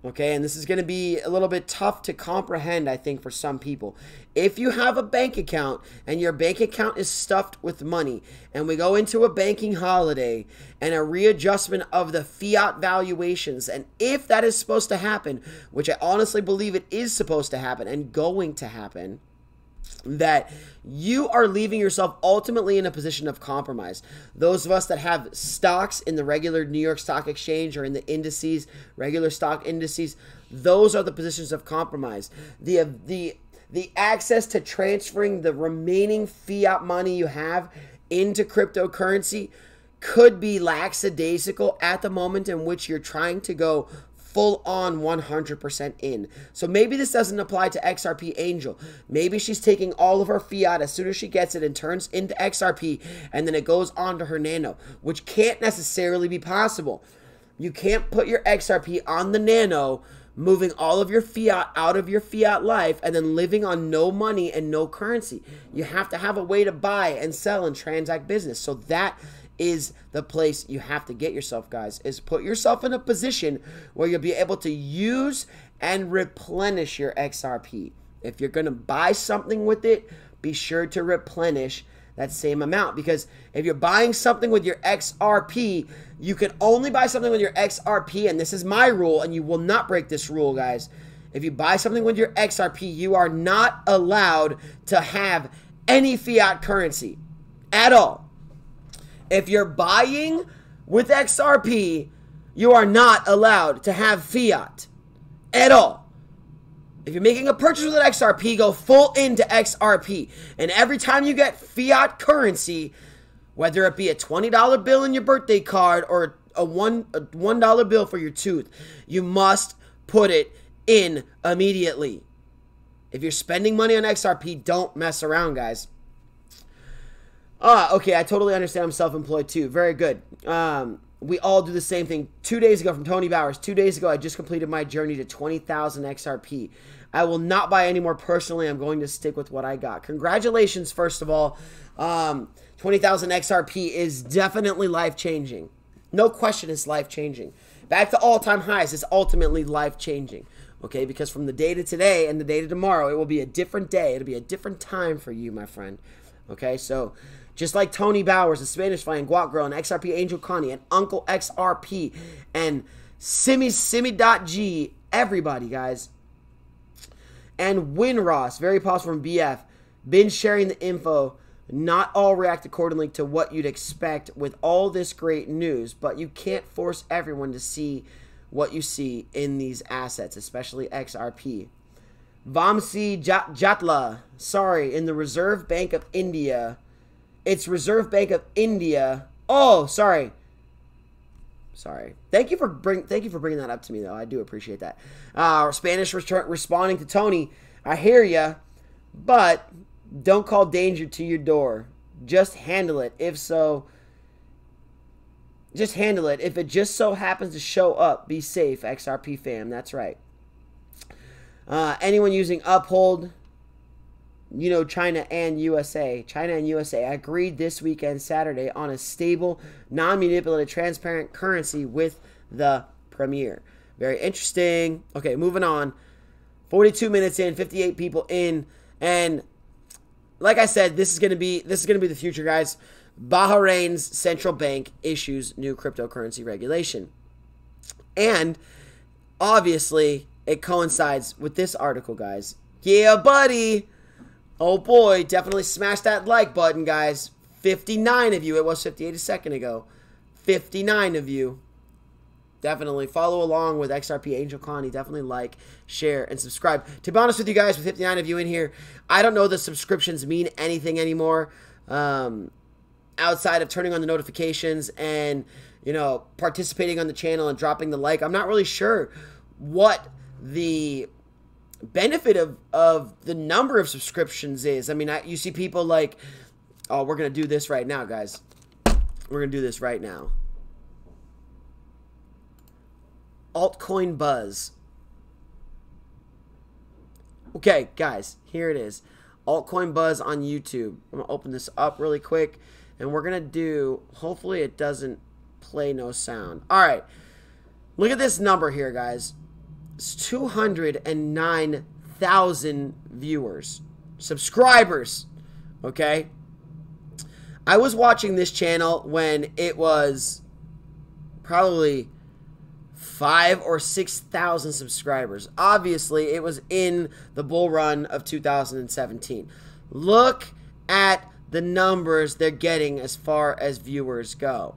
okay, and this is going to be a little bit tough to comprehend, I think, for some people. If you have a bank account and your bank account is stuffed with money, and we go into a banking holiday and a readjustment of the fiat valuations, and if that is supposed to happen, which I honestly believe it is supposed to happen and going to happen, that you are leaving yourself ultimately in a position of compromise. Those of us that have stocks in the regular New York Stock Exchange or in the indices, regular stock indices, those are the positions of compromise. The access to transferring the remaining fiat money you have into cryptocurrency could be lackadaisical at the moment in which you're trying to go full on 100% in. So maybe this doesn't apply to XRP Angel. Maybe she's taking all of her fiat as soon as she gets it and turns into XRP, and then it goes on to her Nano, which can't necessarily be possible. You can't put your XRP on the Nano, moving all of your fiat out of your fiat life, and then living on no money and no currency. You have to have a way to buy and sell and transact business. So that is the place you have to get yourself, guys, is put yourself in a position where you'll be able to use and replenish your XRP. If you're going to buy something with it, be sure to replenish that same amount, because if you're buying something with your XRP, you can only buy something with your XRP, and this is my rule, and you will not break this rule, guys. If you buy something with your XRP, you are not allowed to have any fiat currency at all. If you're buying with XRP, you are not allowed to have fiat at all. If you're making a purchase with an XRP, go full into XRP. And every time you get fiat currency, whether it be a $20 bill in your birthday card or a $1 bill for your tooth, you must put it in immediately. If you're spending money on XRP, don't mess around, guys. Okay, I totally understand. I'm self-employed too. Very good. We all do the same thing. 2 days ago from Tony Bowers. 2 days ago, I just completed my journey to 20,000 XRP. I will not buy any more personally. I'm going to stick with what I got. Congratulations, first of all. 20,000 XRP is definitely life-changing. No question it's life-changing. Back to all-time highs is ultimately life-changing. Okay, because from the day to today and the day to tomorrow, it will be a different day. It'll be a different time for you, my friend. Okay, so just like Tony Bowers, the Spanish Fly, and Guac Girl, and XRP Angel Connie, and Uncle XRP, and Simi.G, everybody, guys. And Winross, very possible from BF, been sharing the info. Not all react accordingly to what you'd expect with all this great news, but you can't force everyone to see what you see in these assets, especially XRP. Vamsi Jatla, sorry, in the Reserve Bank of India. It's Reserve Bank of India. Oh, sorry. Sorry. Thank you for bringing that up to me, though. I do appreciate that. Spanish responding to Tony. I hear ya, but don't call danger to your door. Just handle it. If so, just handle it. If it just so happens to show up, be safe, XRP fam. That's right. Anyone using Uphold, you know, China and USA. China and USA agreed this weekend, Saturday, on a stable, non-manipulated, transparent currency with the Premier. Very interesting. Okay, moving on. 42 minutes in, 58 people in, and like I said, this is gonna be the future, guys. Bahrain's central bank issues new cryptocurrency regulation, and obviously it coincides with this article, guys. Yeah, buddy. Oh boy, definitely smash that like button, guys. 59 of you. It was 58 a second ago. 59 of you. Definitely follow along with XRP Angel Connie. Definitely like, share, and subscribe. To be honest with you guys, with 59 of you in here, I don't know that subscriptions mean anything anymore. Outside of turning on the notifications and, you know, participating on the channel and dropping the like. I'm not really sure what the benefit of the number of subscriptions is. I mean, you see people like, oh, we're going to do this right now, guys. We're going to do this right now. Altcoin buzz. Okay, guys, here it is. Altcoin buzz on YouTube. I'm going to open this up really quick, and we're going to do, hopefully it doesn't play no sound. All right. Look at this number here, guys. It's 209,000 viewers. Subscribers. Okay? I was watching this channel when it was probably 5,000 or 6,000 subscribers. Obviously, it was in the bull run of 2017. Look at the numbers they're getting as far as viewers go.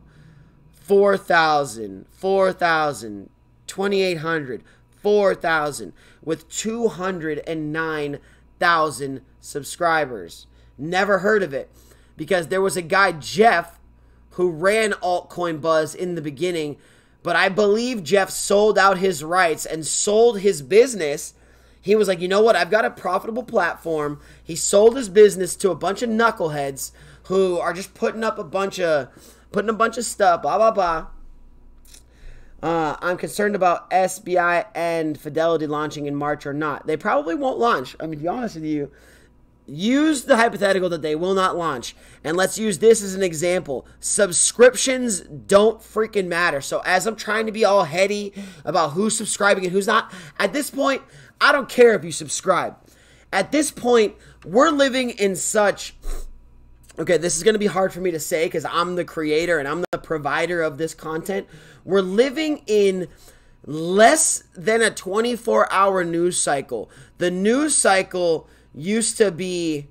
4,000, 4,000, 2,800, 4,000, with 209,000 subscribers. Never heard of it, because there was a guy, Jeff, who ran altcoin buzz in the beginning, but I believe Jeff sold out his rights and sold his business. He was like, you know what? I've got a profitable platform. He sold his business to a bunch of knuckleheads who are just putting up a bunch of stuff, blah, blah, blah. I'm concerned about SBI and Fidelity launching in March or not. They probably won't launch. I mean, to be honest with you, use the hypothetical that they will not launch. And let's use this as an example. Subscriptions don't freaking matter. So as I'm trying to be all heady about who's subscribing and who's not, at this point, I don't care if you subscribe. At this point, we're living in such... Okay, this is going to be hard for me to say because I'm the creator and I'm the provider of this content. We're living in less than a 24-hour news cycle. The news cycle used to be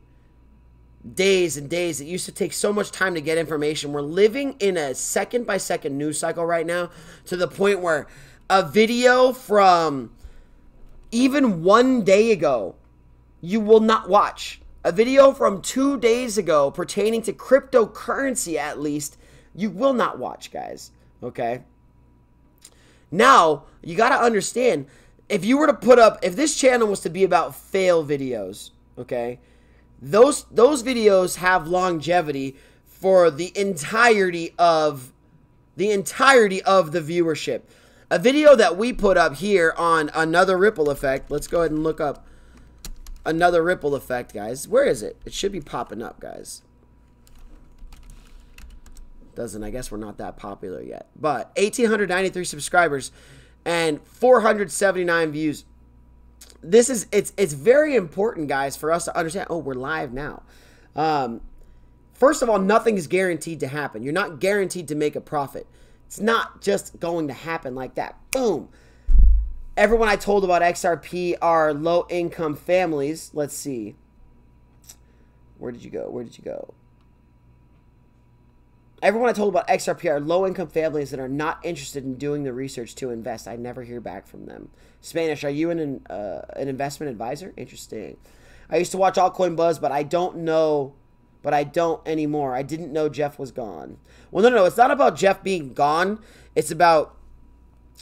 days and days. It used to take so much time to get information. We're living in a second-by-second news cycle right now, to the point where a video from even 1 day ago, you will not watch. A video from 2 days ago pertaining to cryptocurrency, at least, you will not watch, guys. Okay? Now, you got to understand, if you were to put up, if this channel was to be about fail videos, okay, those videos have longevity for the entirety of the viewership. A video that we put up here on Another Ripple Effect, let's go ahead and look up Another Ripple Effect, guys. Where is it? It should be popping up, guys. Doesn't. I guess we're not that popular yet. But 1,893 subscribers and 479 views. This is, it's very important, guys, for us to understand. Oh, we're live now. First of all, nothing is guaranteed to happen. You're not guaranteed to make a profit. It's not just going to happen like that. Boom. Everyone I told about XRP are low-income families. Let's see. Where did you go? Where did you go? Everyone I told about XRP are low-income families that are not interested in doing the research to invest. I never hear back from them. Spanish, are you an investment advisor? Interesting. I used to watch Altcoin Buzz, but I don't know. But I don't anymore. I didn't know Jeff was gone. Well, no. It's not about Jeff being gone. It's about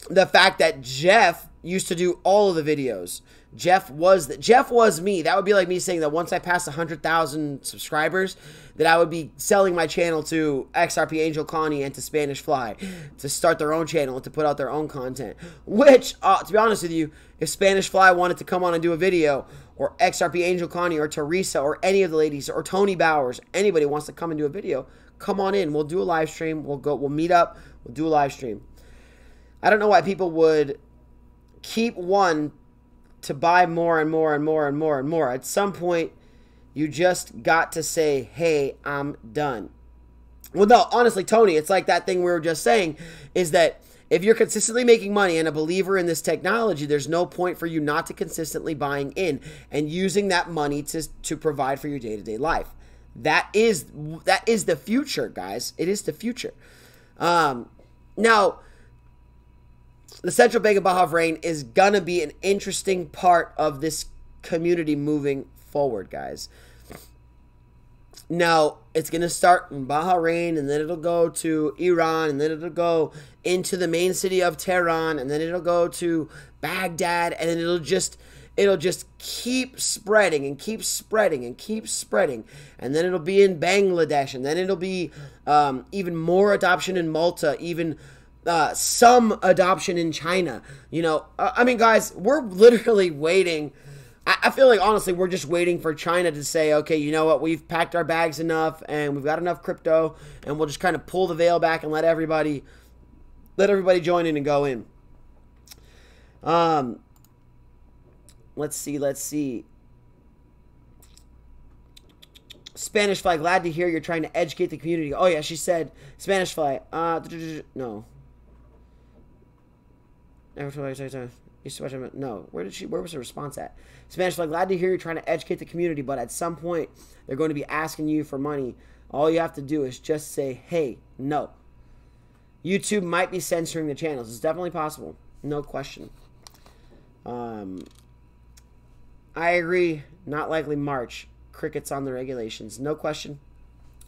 the fact that Jeff used to do all of the videos. Jeff was me. That would be like me saying that once I passed 100,000 subscribers, that I would be selling my channel to XRP Angel Connie and to Spanish Fly to start their own channel and to put out their own content. Which, to be honest with you, if Spanish Fly wanted to come on and do a video, or XRP Angel Connie, or Teresa, or any of the ladies, or Tony Bowers, anybody wants to come and do a video, come on in. We'll do a live stream. We'll meet up. We'll do a live stream. I don't know why people would keep one to buy more and more and more and more and more. At some point, you just got to say, hey, I'm done. Well, no, honestly, Tony, it's like that thing we were just saying, is that if you're consistently making money and a believer in this technology, there's no point for you not to consistently buying in and using that money to provide for your day-to-day life. That is the future, guys. It is the future. Now, the Central Bank of Bahrain is going to be an interesting part of this community moving forward, guys. Now, it's going to start in Bahrain, and then it'll go to Iran, and then it'll go into the main city of Tehran, and then it'll go to Baghdad, and then it'll just keep spreading and keep spreading and keep spreading. And then it'll be in Bangladesh, and then it'll be even more adoption in Malta, even some adoption in China. You know, I mean, guys, we're literally waiting. I feel like, honestly, we're just waiting for China to say, okay, you know what, we've packed our bags enough, and we've got enough crypto, and we'll just kind of pull the veil back and let everybody join in and go in. Let's see. Spanish Fly, glad to hear you're trying to educate the community. Oh, yeah, she said, Spanish Fly, no. No, where was her response at? Spanish Fly, glad to hear you're trying to educate the community, but at some point, they're going to be asking you for money. All you have to do is just say, hey, no. YouTube might be censoring the channels. It's definitely possible. No question. I agree. Not likely March. Crickets on the regulations. No question.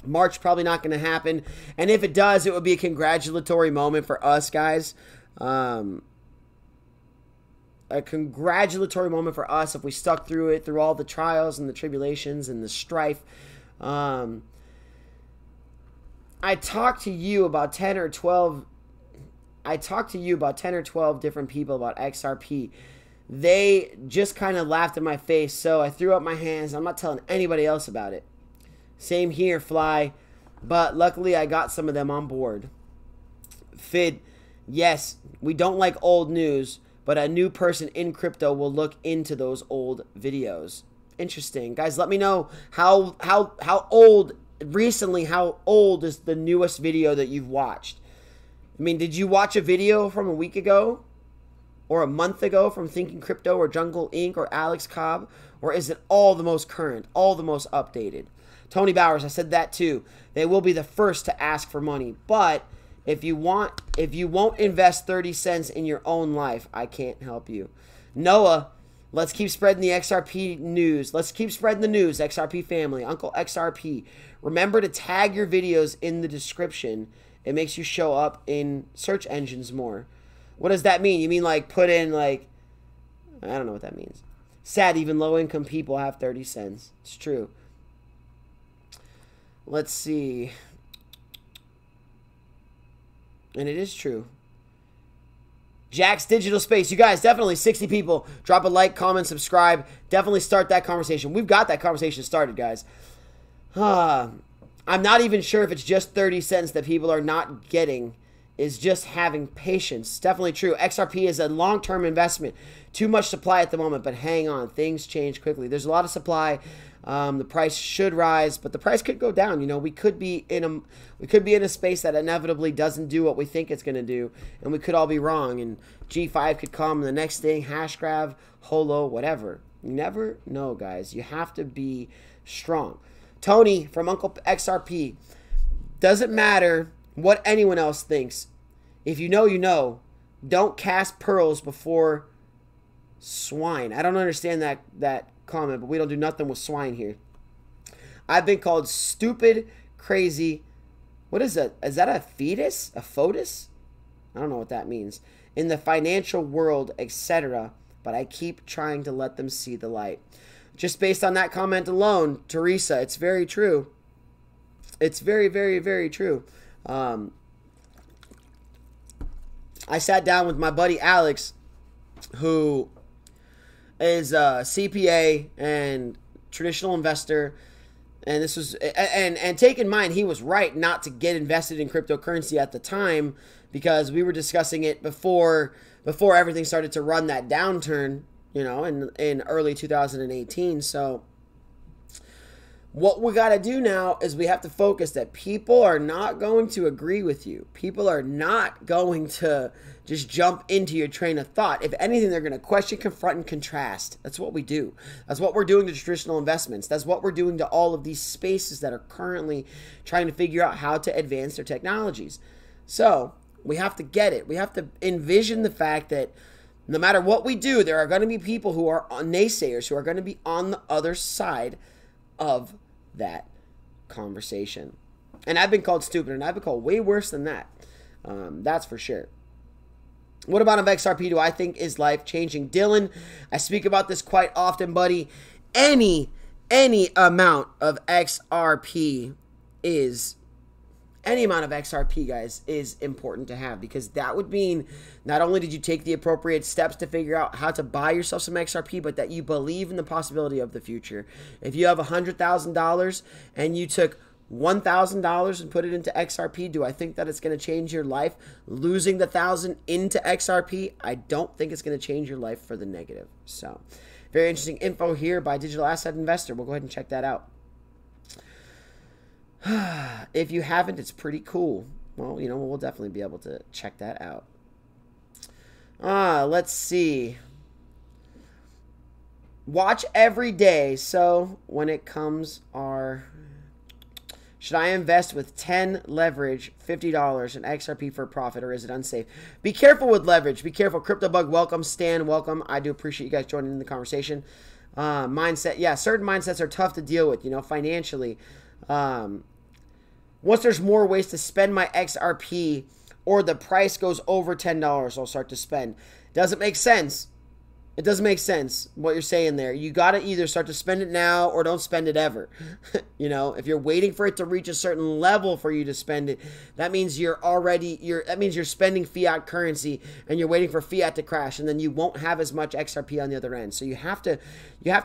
March probably not going to happen. And if it does, it would be a congratulatory moment for us, guys. A congratulatory moment for us if we stuck through it, through all the trials and the tribulations and the strife. I talked to you about 10 or 12 different people about XRP. They just kind of laughed in my face, so I threw up my hands. I'm not telling anybody else about it. Same here, Fly. But luckily, I got some of them on board. Fid, yes, we don't like old news, but a new person in crypto will look into those old videos. Interesting. Guys, let me know how old is the newest video that you've watched. I mean, did you watch a video from a week ago? Or a month ago from Thinking Crypto or Jungle Inc. or Alex Cobb? Or is it all the most current, all the most updated? Tony Bowers, I said that too. They will be the first to ask for money. But if you won't invest 30 cents in your own life, I can't help you. Noah, let's keep spreading the XRP news. Let's keep spreading the news, XRP family. Uncle XRP. Remember to tag your videos in the description. It makes you show up in search engines more. What does that mean? You mean like put in like, I don't know what that means. Sad, even low-income people have 30 cents. It's true. Let's see. And it is true. Jack's Digital Space. You guys, definitely 60 people. Drop a like, comment, subscribe. Definitely start that conversation. We've got that conversation started, guys. I'm not even sure if it's just 30 cents that people are not getting. Is just having patience. Definitely true. XRP is a long-term investment. Too much supply at the moment, but hang on. Things change quickly. There's a lot of supply. The price should rise, but the price could go down. You know, we could be in a space that inevitably doesn't do what we think it's going to do, and we could all be wrong. And G5 could come the next thing, hash grab, holo, whatever. You never know, guys. You have to be strong. Tony from Uncle XRP. Doesn't matter what anyone else thinks. If you know, you know. Don't cast pearls before swine. I don't understand that comment, but we don't do nothing with swine here. I've been called stupid, crazy. What is that? Is that a fetus? A foetus? I don't know what that means. In the financial world, etc. But I keep trying to let them see the light. Just based on that comment alone, Teresa, it's very true. It's very, very, very true. I sat down with my buddy Alex, who is a CPA and traditional investor, and this was and take in mind he was right not to get invested in cryptocurrency at the time, because we were discussing it before everything started to run that downturn, you know, in early 2018. So what we got to do now is we have to focus that people are not going to agree with you. People are not going to just jump into your train of thought. If anything, they're going to question, confront, and contrast. That's what we do. That's what we're doing to traditional investments. That's what we're doing to all of these spaces that are currently trying to figure out how to advance their technologies. So we have to get it. We have to envision the fact that no matter what we do, there are going to be people who are naysayers, who are going to be on the other side of that conversation. And I've been called stupid, and I've been called way worse than that. That's for sure. What about XRP do I think is life-changing? Dylan, I speak about this quite often, buddy. Any amount of XRP is... Any amount of XRP, guys, is important to have, because that would mean not only did you take the appropriate steps to figure out how to buy yourself some XRP, but that you believe in the possibility of the future. If you have $100,000 and you took $1,000 and put it into XRP, do I think that it's going to change your life? Losing the 1,000 into XRP, I don't think it's going to change your life for the negative. So, very interesting info here by Digital Asset Investor. We'll go ahead and check that out. If you haven't, it's pretty cool. Well, you know, we'll definitely be able to check that out. Let's see. Watch every day. So when it comes, should I invest with 10 leverage, $50 in XRP for profit, or is it unsafe? Be careful with leverage. Be careful. CryptoBug, welcome. Stan, welcome. I do appreciate you guys joining in the conversation. Mindset. Yeah, certain mindsets are tough to deal with, you know, financially. Once there's more ways to spend my XRP or the price goes over $10, I'll start to spend. Doesn't make sense. It doesn't make sense what you're saying there. You got to either start to spend it now or don't spend it ever. You know, if you're waiting for it to reach a certain level for you to spend it, that means that means you're spending fiat currency and you're waiting for fiat to crash, and then you won't have as much XRP on the other end. So you have to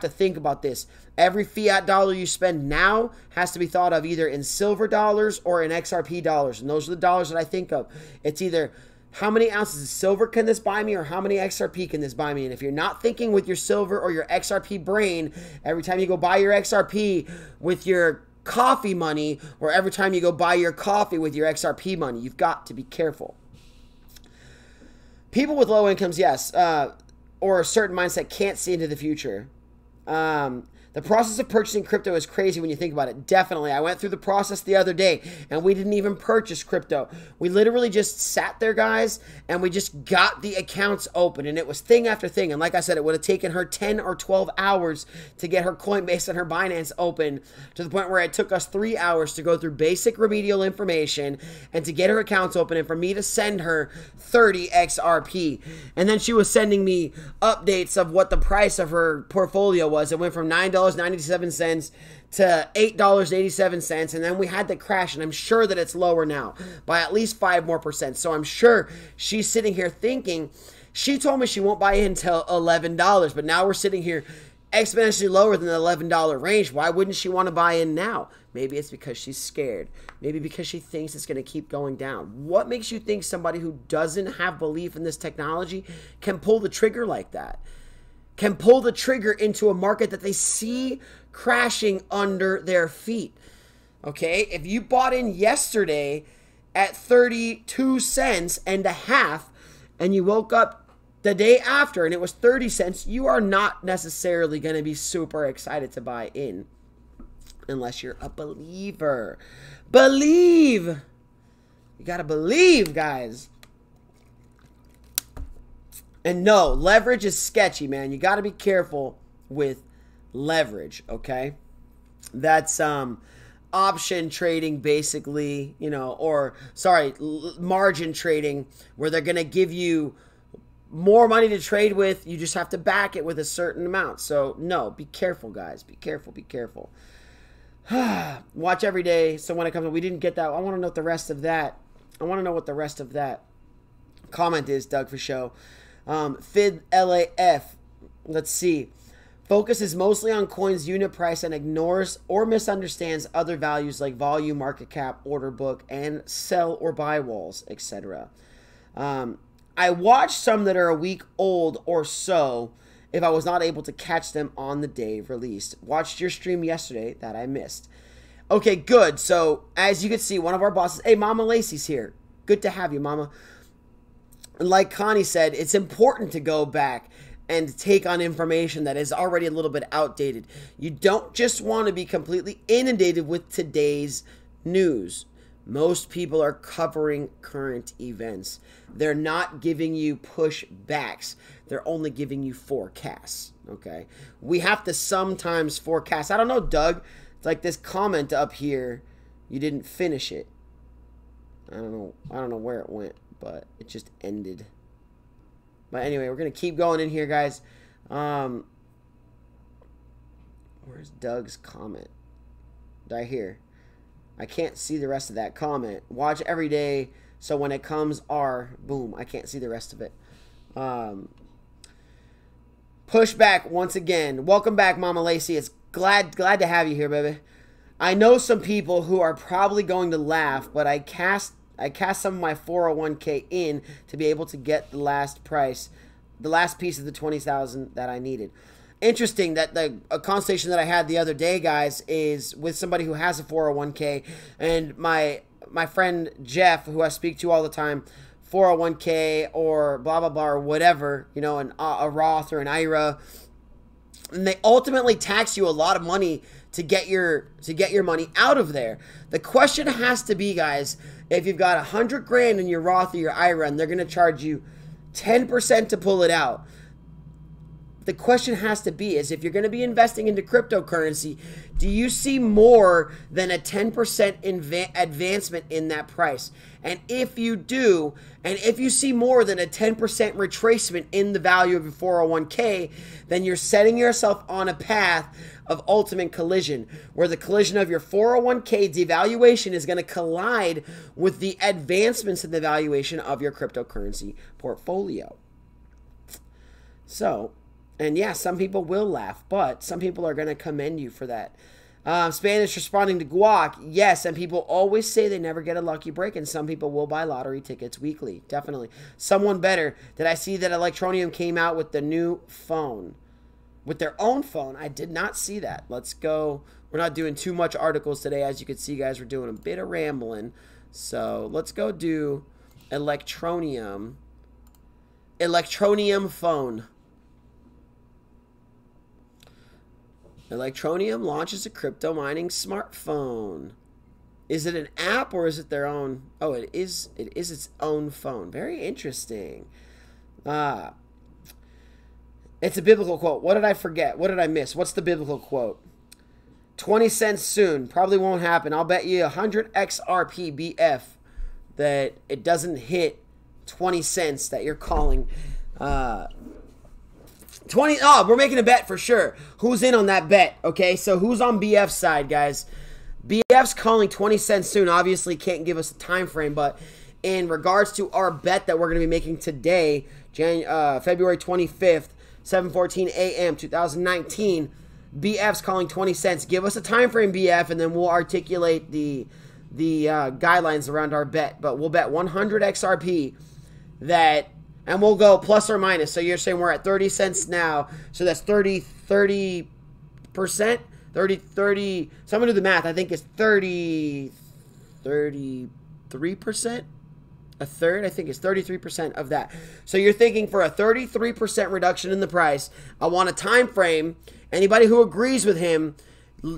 think about this. Every fiat dollar you spend now has to be thought of either in silver dollars or in XRP dollars. And those are the dollars that I think of. It's either how many ounces of silver can this buy me, or how many XRP can this buy me? And if you're not thinking with your silver or your XRP brain, every time you go buy your XRP with your coffee money, or every time you go buy your coffee with your XRP money, you've got to be careful. People with low incomes, yes, or a certain mindset can't see into the future. The process of purchasing crypto is crazy when you think about it. Definitely. I went through the process the other day, and we didn't even purchase crypto. We literally just sat there, guys, and we just got the accounts open, and it was thing after thing. And like I said, it would have taken her 10 or 12 hours to get her Coinbase and her Binance open, to the point where it took us 3 hours to go through basic remedial information and to get her accounts open, and for me to send her 30 XRP. And then she was sending me updates of what the price of her portfolio was. It went from $9.97 to $8.87, and then we had the crash, and I'm sure that it's lower now by at least 5% more. So I'm sure she's sitting here thinking, she told me she won't buy in until $11, but now we're sitting here exponentially lower than the $11 range. Why wouldn't she want to buy in now? Maybe it's because she's scared. Maybe because she thinks it's going to keep going down. What makes you think somebody who doesn't have belief in this technology can pull the trigger like that? Can pull the trigger into a market that they see crashing under their feet? Okay, if you bought in yesterday at 32 cents and a half, and you woke up the day after and it was 30 cents, you are not necessarily going to be super excited to buy in unless you're a believer. Believe. You got to believe, guys. And no, leverage is sketchy, man. You got to be careful with leverage, okay? That's option trading, basically, you know, or sorry, margin trading, where they're going to give you more money to trade with. You just have to back it with a certain amount. So no, be careful, guys. Be careful. Be careful. Watch every day. So when it comes, we didn't get that. I want to know what the rest of that. I want to know what the rest of that comment is, Doug, for show. Fid LAF. Let's see. Focuses mostly on coins' unit price and ignores or misunderstands other values like volume, market cap, order book, and sell or buy walls, etc. I watched some that are a week old or so if I was not able to catch them on the day released. Watched your stream yesterday that I missed. Okay, good. So, as you can see, one of our bosses... Hey, Mama Lacey's here. Good to have you, Mama. And like Connie said, it's important to go back and take on information that is already a little bit outdated. You don't just want to be completely inundated with today's news. Most people are covering current events. They're not giving you pushbacks. They're only giving you forecasts, okay? We have to sometimes forecast. I don't know, Doug. It's like this comment up here. You didn't finish it. I don't know where it went, but it just ended. But anyway, we're going to keep going in here, guys. Where's Doug's comment? Right here. I can't see the rest of that comment. Watch every day, so when it comes boom, I can't see the rest of it. Pushback once again. Welcome back, Mama Lacey. It's glad to have you here, baby. I know some people who are probably going to laugh, but I cast some of my 401k in to be able to get the last piece of the 20,000 that I needed. Interesting that a conversation that I had the other day, guys, is with somebody who has a 401k, and my friend Jeff, who I speak to all the time, 401k or blah blah blah or whatever, you know, a Roth or an IRA, and they ultimately tax you a lot of money to get your money out of there. The question has to be, guys, if you've got 100 grand in your Roth or your IRA and they're going to charge you 10% to pull it out, the question has to be is if you're going to be investing into cryptocurrency, do you see more than a 10% advancement in that price? And if you do, and if you see more than a 10% retracement in the value of your 401k, then you're setting yourself on a path of ultimate collision, where the collision of your 401k devaluation is going to collide with the advancements in the valuation of your cryptocurrency portfolio. So, and yeah, some people will laugh, but some people are going to commend you for that. Spanish responding to guac, yes, and people always say they never get a lucky break, and some people will buy lottery tickets weekly, definitely. Someone better, did I see that Electronium came out with the new phone? With their own phone? I did not see that. Let's go. We're not doing too much articles today. As you can see, guys, we're doing a bit of rambling. So let's go do Electronium. Electronium phone. Electronium launches a crypto mining smartphone. Is it an app or is it their own? Oh, it is its own phone. Very interesting. It's a biblical quote. What did I forget? What did I miss? What's the biblical quote? 20 cents soon. Probably won't happen. I'll bet you 100 XRP BF that it doesn't hit 20 cents that you're calling 20. Oh, we're making a bet for sure. Who's in on that bet? Okay, so who's on BF's side, guys? BF's calling 20 cents soon. Obviously can't give us a time frame, but in regards to our bet that we're going to be making today, February 25th, 7:14 a.m. 2019, BF's calling 20 cents. Give us a time frame, BF, and then we'll articulate the guidelines around our bet. But we'll bet 100 XRP that, and we'll go plus or minus. So you're saying we're at 30 cents now. So that's 30%? 30, someone do the math. I think it's 33%. A third, I think it's 33% of that. So you're thinking for a 33% reduction in the price. I want a time frame. Anybody who agrees with him,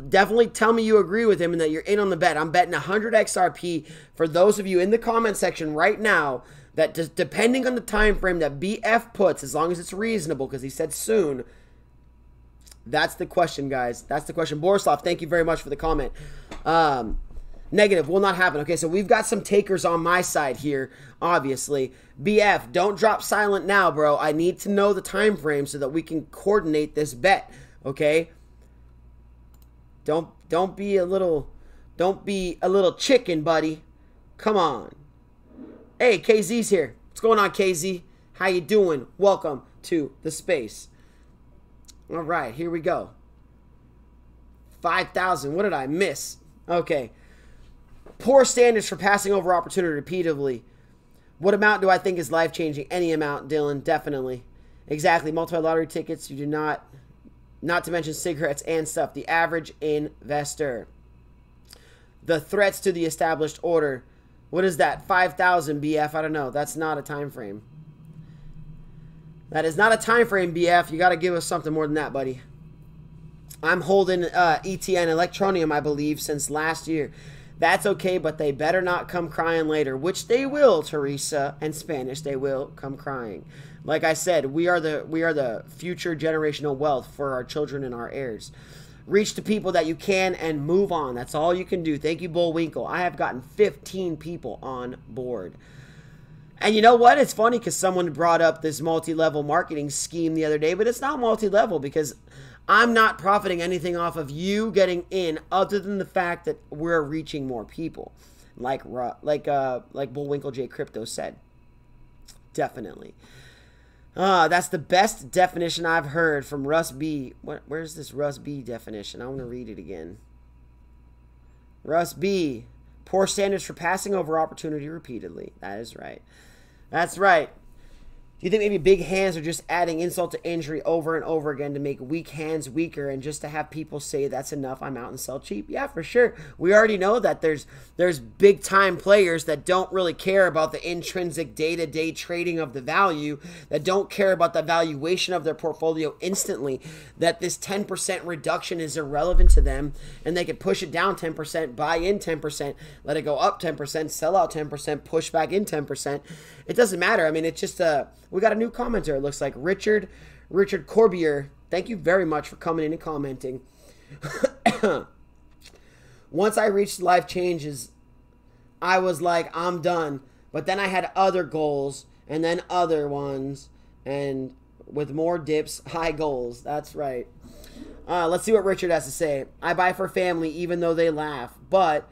definitely tell me you agree with him and that you're in on the bet. I'm betting 100 XRP for those of you in the comment section right now that just depending on the time frame that BF puts, as long as it's reasonable, because he said soon. That's the question, guys. That's the question. Borislav, thank you very much for the comment. Negative, will not happen. Okay, so we've got some takers on my side here, obviously. BF, don't drop silent now, bro. I need to know the time frame so that we can coordinate this bet, okay? Don't be a little chicken, buddy. Come on. Hey, KZ's here. What's going on, KZ? How you doing? Welcome to the space. All right, here we go. 5,000. What did I miss? Okay. Poor standards for passing over opportunity repeatedly. What amount do I think is life-changing? Any amount, Dylan. Definitely. Exactly. Multiple lottery tickets. You do not to mention cigarettes and stuff. The average investor. The threats to the established order. What is that? 5,000 BF? I don't know. That's not a time frame. That is not a time frame, BF. You got to give us something more than that, buddy. I'm holding ETN Electronium, I believe, since last year. That's okay, but they better not come crying later, which they will, Teresa, and Spanish. They will come crying. Like I said, we are the future generational wealth for our children and our heirs. Reach to people that you can and move on. That's all you can do. Thank you, Bullwinkle. I have gotten 15 people on board. And you know what? It's funny because someone brought up this multi-level marketing scheme the other day, but it's not multi-level because I'm not profiting anything off of you getting in other than the fact that we're reaching more people. Like Bullwinkle J Crypto said. Definitely. That's the best definition I've heard from Russ B. Where's this Russ B definition? I want to read it again. Russ B. Poor standards for passing over opportunity repeatedly. That is right. That's right. Do you think maybe big hands are just adding insult to injury over and over again to make weak hands weaker and just to have people say that's enough, I'm out and sell cheap? Yeah, for sure. We already know that there's big time players that don't really care about the intrinsic day-to-day trading of the value, that don't care about the valuation of their portfolio instantly, that this 10% reduction is irrelevant to them and they could push it down 10%, buy in 10%, let it go up 10%, sell out 10%, push back in 10%. It doesn't matter. I mean, it's just we got a new commenter, it looks like. Richard Richard Corbier, thank you very much for coming in and commenting. Once I reached life changes, I was like, I'm done. But then I had other goals and then other ones. And with more dips, high goals. That's right. Let's see what Richard has to say. I buy for family even though they laugh. But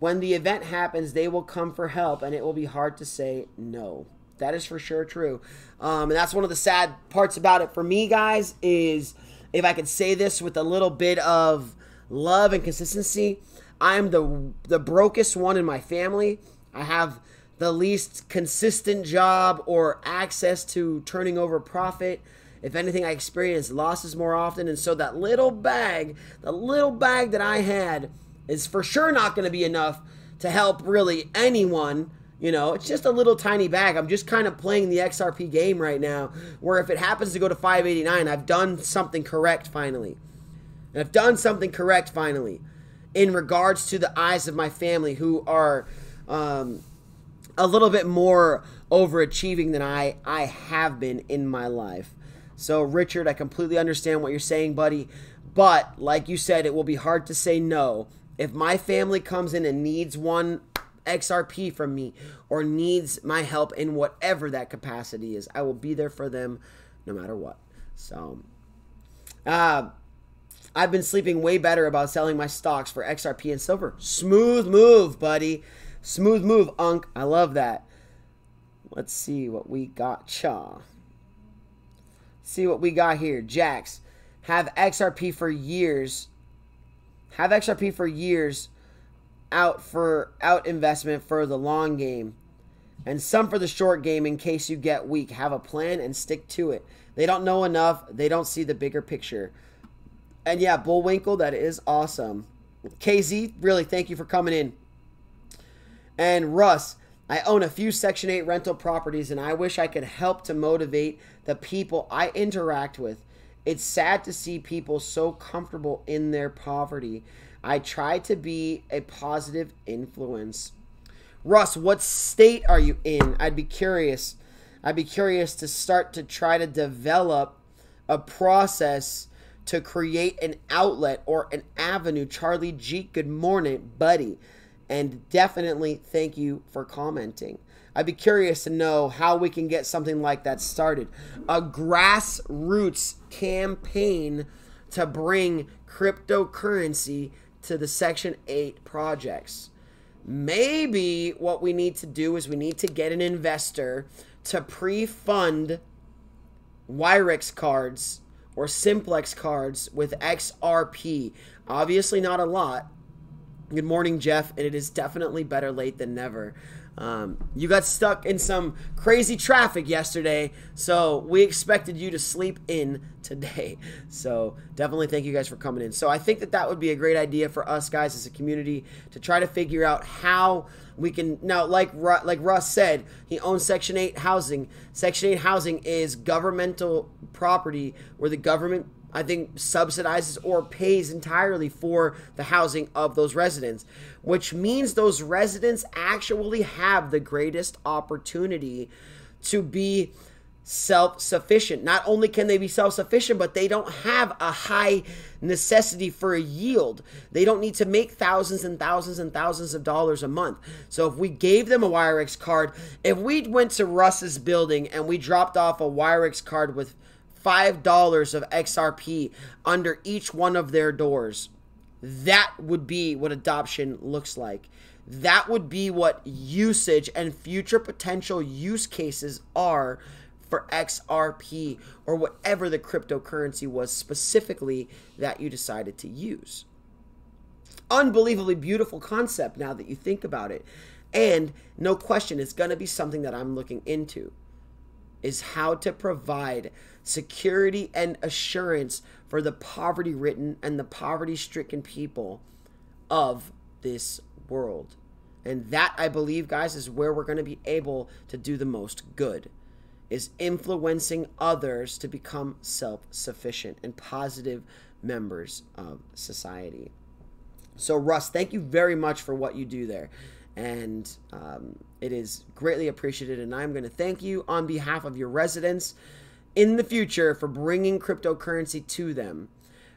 when the event happens, they will come for help and it will be hard to say no. That is for sure true. And that's one of the sad parts about it for me, guys, is if I could say this with a little bit of love and consistency, I'm the brokest one in my family. I have the least consistent job or access to turning over profit. If anything, I experience losses more often. And so that little bag, the little bag that I had is for sure not going to be enough to help really anyone. You know, it's just a little tiny bag. I'm just kind of playing the XRP game right now, where if it happens to go to 589, I've done something correct finally. And I've done something correct finally in regards to the eyes of my family, who are a little bit more overachieving than I have been in my life. So, Richard, I completely understand what you're saying, buddy. But, like you said, it will be hard to say no. If my family comes in and needs one XRP from me or needs my help in whatever that capacity is, I will be there for them no matter what. So, I've been sleeping way better about selling my stocks for XRP and silver. Smooth move, buddy. Smooth move, Unk. I love that. Let's see what we got. See what we got here. Jax. Have XRP for years. Have XRP for years out investment for the long game. And some for the short game in case you get weak. Have a plan and stick to it. They don't know enough. They don't see the bigger picture. And yeah, Bullwinkle, that is awesome. KZ, really, thank you for coming in. And Russ, I own a few Section 8 rental properties, and I wish I could help to motivate the people I interact with. It's sad to see people so comfortable in their poverty. I try to be a positive influence. Russ, what state are you in? I'd be curious. I'd be curious to start to try to develop a process to create an outlet or an avenue. Charlie G, good morning, buddy. And definitely thank you for commenting. I'd be curious to know how we can get something like that started. A grassroots campaign to bring cryptocurrency to the Section 8 projects. Maybe what we need to do is we need to get an investor to pre-fund Wyrex cards or Simplex cards with XRP. Obviously not a lot. Good morning, Jeff, and it is definitely better late than never. You got stuck in some crazy traffic yesterday, so we expected you to sleep in today. So definitely thank you guys for coming in. So I think that that would be a great idea for us guys as a community to try to figure out how we can, now like Russ said, he owns Section 8 housing. Section 8 housing is governmental property where the government, I think, subsidizes or pays entirely for the housing of those residents, which means those residents actually have the greatest opportunity to be self-sufficient. Not only can they be self-sufficient, but they don't have a high necessity for a yield. They don't need to make thousands and thousands and thousands of dollars a month. So if we gave them a Wyrex card, if we went to Russ's building and we dropped off a Wyrex card with $5 of XRP under each one of their doors, that would be what adoption looks like. That would be what usage and future potential use cases are for XRP or whatever the cryptocurrency was specifically that you decided to use. Unbelievably beautiful concept now that you think about it. And no question, it's going to be something that I'm looking into, is how to provide security and assurance for the poverty-ridden and the poverty-stricken people of this world. And that, I believe, guys, is where we're going to be able to do the most good, is influencing others to become self-sufficient and positive members of society. So, Russ, thank you very much for what you do there. And it is greatly appreciated, and I'm going to thank you on behalf of your residents in the future for bringing cryptocurrency to them,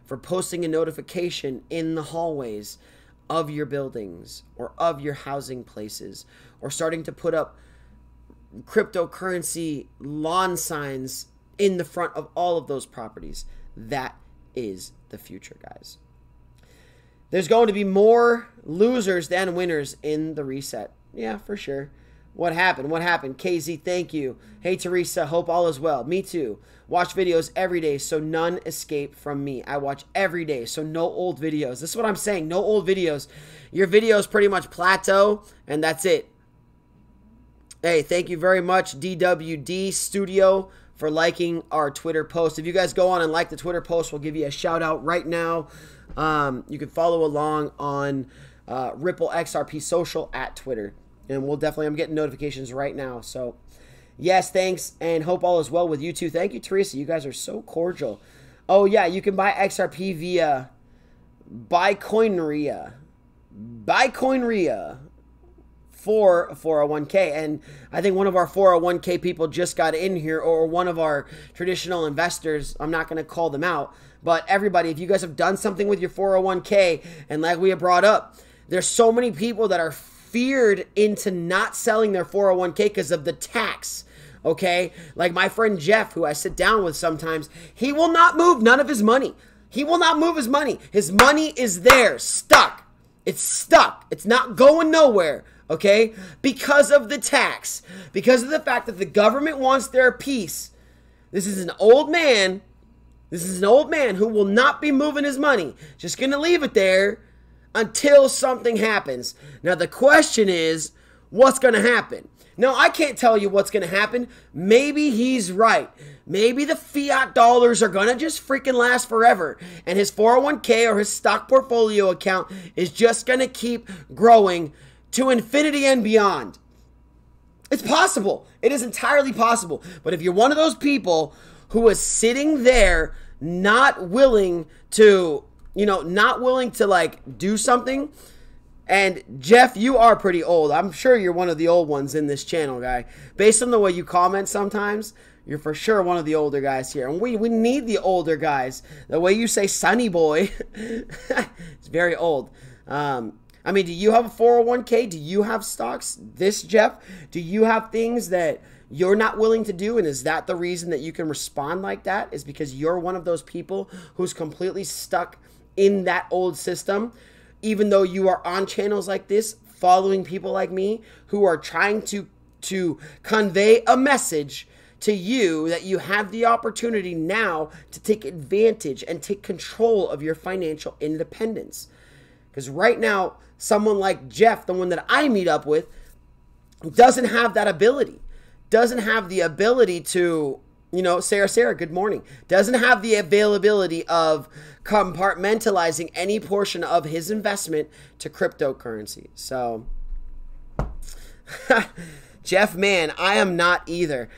for posting a notification in the hallways of your buildings or of your housing places, or starting to put up cryptocurrency lawn signs in the front of all of those properties. That is the future, guys. There's going to be more losers than winners in the reset. Yeah, for sure. What happened? What happened? KZ, thank you. Hey, Teresa, hope all is well. Me too. Watch videos every day, so none escape from me. I watch every day, so no old videos. This is what I'm saying. No old videos. Your videos pretty much plateau, and that's it. Hey, thank you very much, DWD Studio, for liking our Twitter post. If you guys go on and like the Twitter post, we'll give you a shout out right now. You can follow along on Ripple XRP Social at Twitter. And we'll definitely, I'm getting notifications right now. So, yes, thanks, and hope all is well with you too. Thank you, Teresa. You guys are so cordial. Oh, yeah, you can buy XRP via Bitcoineria for 401k. And I think one of our 401k people just got in here, or one of our traditional investors. I'm not going to call them out. But everybody, if you guys have done something with your 401k, and like we have brought up, there's so many people that are feared into not selling their 401k because of the tax, okay? Like my friend Jeff, who I sit down with sometimes, he will not move none of his money. He will not move his money. His money is there, stuck. It's stuck. It's not going nowhere, okay? Because of the tax. Because of the fact that the government wants their piece. This is an old man. This is an old man who will not be moving his money. Just going to leave it there until something happens. Now, the question is, what's going to happen? Now, I can't tell you what's going to happen. Maybe he's right. Maybe the fiat dollars are going to just freaking last forever, and his 401k or his stock portfolio account is just going to keep growing to infinity and beyond. It's possible. It is entirely possible. But if you're one of those people who is sitting there not willing to, not willing to like do something. And Jeff, you are pretty old. I'm sure you're one of the old ones in this channel, guy. Based on the way you comment sometimes, you're for sure one of the older guys here. And we need the older guys. The way you say sunny boy, it's very old. I mean, do you have a 401k? Do you have stocks? Jeff, do you have things that you're not willing to do? And is that the reason that you can respond like that? Is because you're one of those people who's completely stuck in that old system, even though you are on channels like this, following people like me who are trying to convey a message to you that you have the opportunity now to take advantage and take control of your financial independence. Because right now, someone like Jeff, the one that I meet up with, doesn't have that ability. Doesn't have the ability to, Sarah, good morning. Doesn't have the availability of compartmentalizing any portion of his investment to cryptocurrency. So, Jeff, man, I am not either.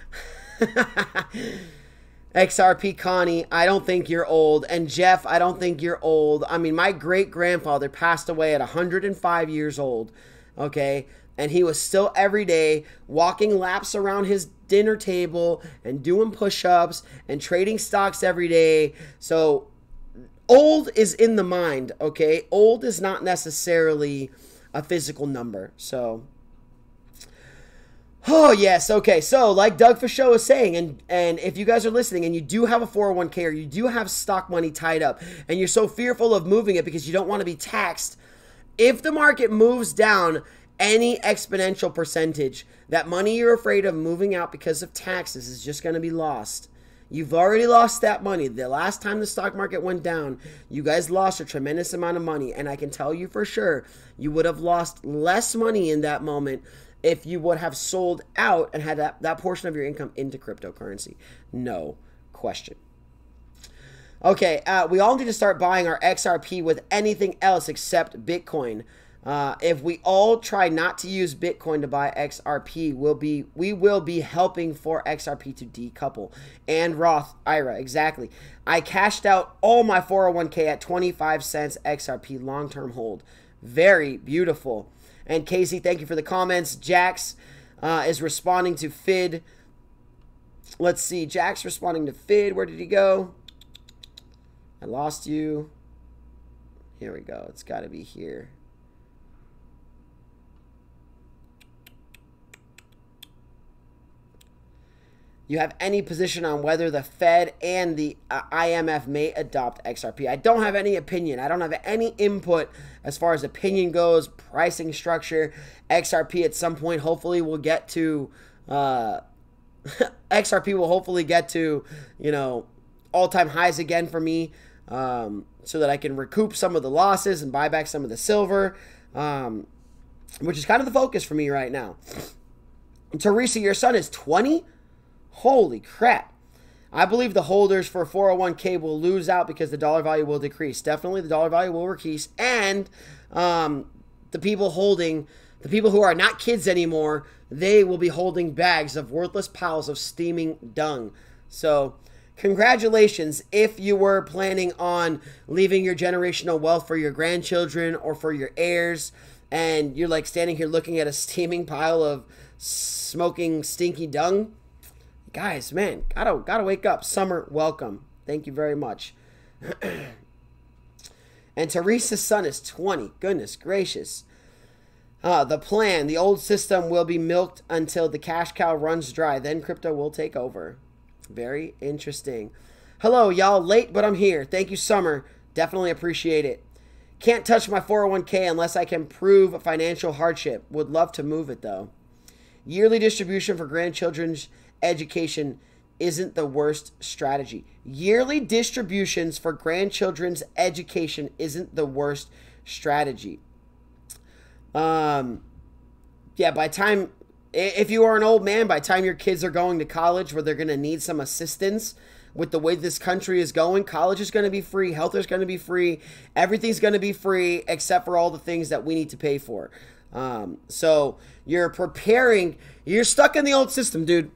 XRP Connie, I don't think you're old. And Jeff, I don't think you're old. I mean, my great-grandfather passed away at 105 years old, okay? And he was still every day walking laps around his dinner table and doing push-ups and trading stocks every day. So old is in the mind, okay? Old is not necessarily a physical number. So, oh, yes, okay. So like Doug Fichot is saying, and if you guys are listening and you do have a 401k or you do have stock money tied up and you're so fearful of moving it because you don't want to be taxed, if the market moves down any exponential percentage, that money you're afraid of moving out because of taxes is just going to be lost. You've already lost that money. The last time the stock market went down, you guys lost a tremendous amount of money. And I can tell you for sure, you would have lost less money in that moment if you would have sold out and had that portion of your income into cryptocurrency. No question. Okay, we all need to start buying our XRP with anything else except Bitcoin. If we all try not to use Bitcoin to buy XRP, we will be helping for XRP to decouple. And Roth IRA, exactly. I cashed out all my 401k at 25 cents XRP long-term hold. Very beautiful. And Casey, thank you for the comments. Jax is responding to Fid. Let's see. Jack's responding to Fid. Where did he go? I lost you. Here we go. It's got to be here. You have any position on whether the Fed and the IMF may adopt XRP? I don't have any opinion. I don't have any input as far as opinion goes, pricing structure. XRP at some point hopefully will get to XRP will hopefully get to, you know, all-time highs again for me, so that I can recoup some of the losses and buy back some of the silver, which is kind of the focus for me right now. Teresa, your son is 20? Holy crap. I believe the holders for 401k will lose out because the dollar value will decrease. Definitely the dollar value will decrease. And the people who are not kids anymore, they will be holding bags of worthless piles of steaming dung. So congratulations if you were planning on leaving your generational wealth for your grandchildren or for your heirs, and you're like standing here looking at a steaming pile of smoking stinky dung. Guys, man, gotta wake up. Summer, welcome. Thank you very much. And Teresa's son is 20. Goodness gracious. The plan, the old system will be milked until the cash cow runs dry. Then crypto will take over. Very interesting. Hello, y'all. Late, but I'm here. Thank you, Summer. Definitely appreciate it. Can't touch my 401k unless I can prove a financial hardship. Would love to move it, though. Yearly distribution for grandchildren's education isn't the worst strategy. Yearly distributions for grandchildren's education isn't the worst strategy. Yeah, by time, if you are an old man, by the time your kids are going to college where they're going to need some assistance with the way this country is going, college is going to be free, health is going to be free, everything's going to be free except for all the things that we need to pay for. So you're preparing, you're stuck in the old system, dude.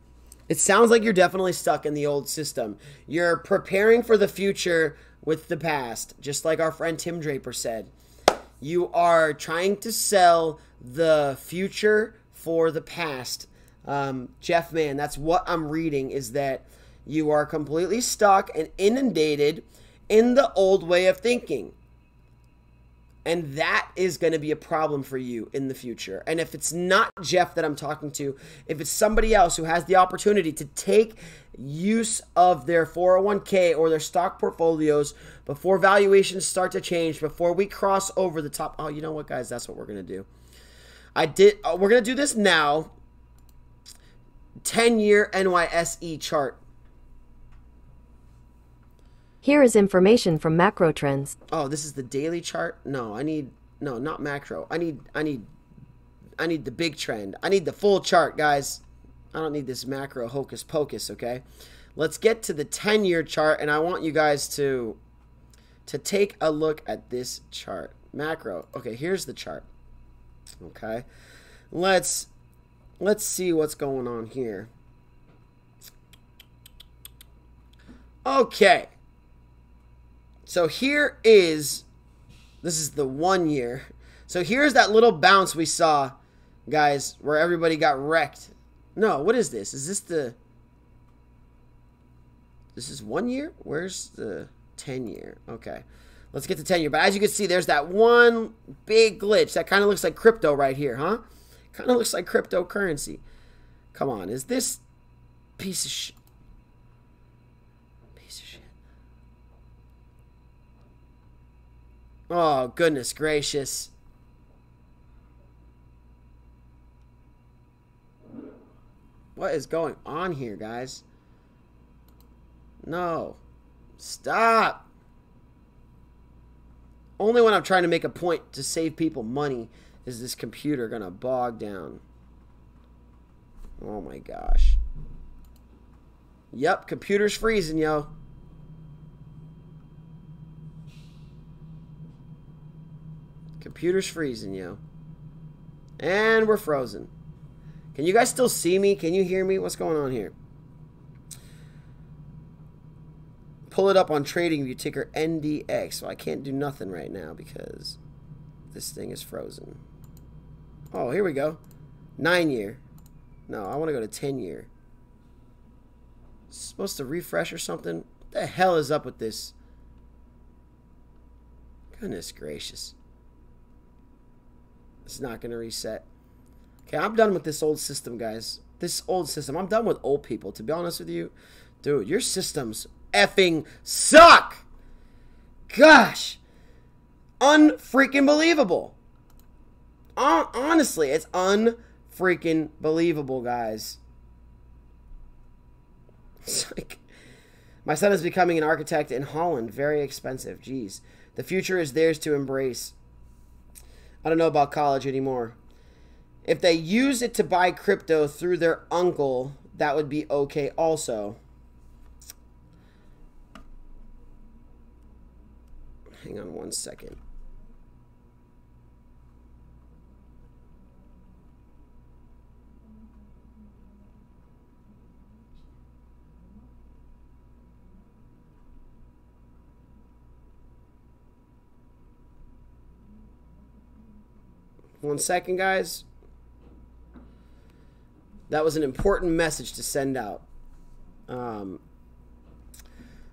It sounds like you're definitely stuck in the old system. You're preparing for the future with the past, just like our friend Tim Draper said. You are trying to sell the future for the past. Jeff, man, that's what I'm reading, is that you are completely stuck and inundated in the old way of thinking. And that is going to be a problem for you in the future. And if it's not Jeff that I'm talking to, if it's somebody else who has the opportunity to take use of their 401k or their stock portfolios before valuations start to change, before we cross over the top. Oh, you know what, guys? That's what we're going to do. We're going to do this now. 10-year NYSE chart. Here is information from Macro Trends. Oh, this is the daily chart? No, not macro. I need the big trend. I need the full chart, guys. I don't need this macro hocus pocus, okay? Let's get to the 10-year chart, and I want you guys to take a look at this chart. Macro. Okay, here's the chart. Okay. Let's see what's going on here. Okay. So here is, this is the 1 year. So here's that little bounce we saw, guys, where everybody got wrecked. No, what is this? Is this this is 1 year? Where's the 10-year? Okay. Let's get to 10-year. But as you can see, there's that one big glitch. That kind of looks like crypto right here, huh? Kind of looks like cryptocurrency. Come on. Is this piece of shit? Oh, goodness gracious. What is going on here, guys? No. Stop. Only when I'm trying to make a point to save people money is this computer going to bog down. Oh, my gosh. Yep, computer's freezing, yo. Computer's freezing, yo. And we're frozen. Can you guys still see me? Can you hear me? What's going on here? Pull it up on TradingView, ticker NDX. So I can't do nothing right now because this thing is frozen. Oh, here we go. 9-year. No, I want to go to 10-year. It's supposed to refresh or something? What the hell is up with this? Goodness gracious. It's not going to reset. Okay, I'm done with this old system, guys. This old system. I'm done with old people, to be honest with you. Dude, your systems effing suck! Gosh! Unfreaking believable. Honestly, it's unfreaking believable, guys. It's like, my son is becoming an architect in Holland. Very expensive. Jeez. The future is theirs to embrace. I don't know about college anymore. If they use it to buy crypto through their uncle, that would be okay also. Hang on one second. One second, guys. That was an important message to send out.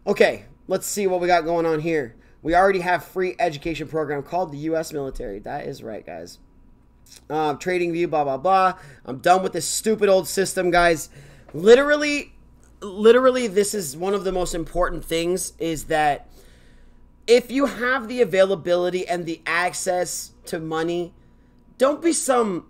Okay, let's see what we got going on here. We already have free education program called the U.S. military. That is right, guys. Trading view, blah, blah, blah. I'm done with this stupid old system, guys. Literally, this is one of the most important things, is that if you have the availability and the access to money, don't be some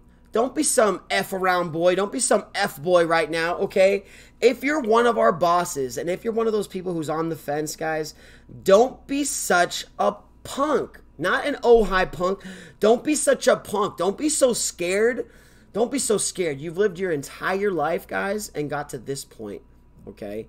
F around boy. Don't be some F boy right now, okay? If you're one of our bosses, and if you're one of those people who's on the fence, guys, don't be such a punk. Not an oh-hi punk. Don't be such a punk. Don't be so scared. Don't be so scared. You've lived your entire life, guys, and got to this point, okay?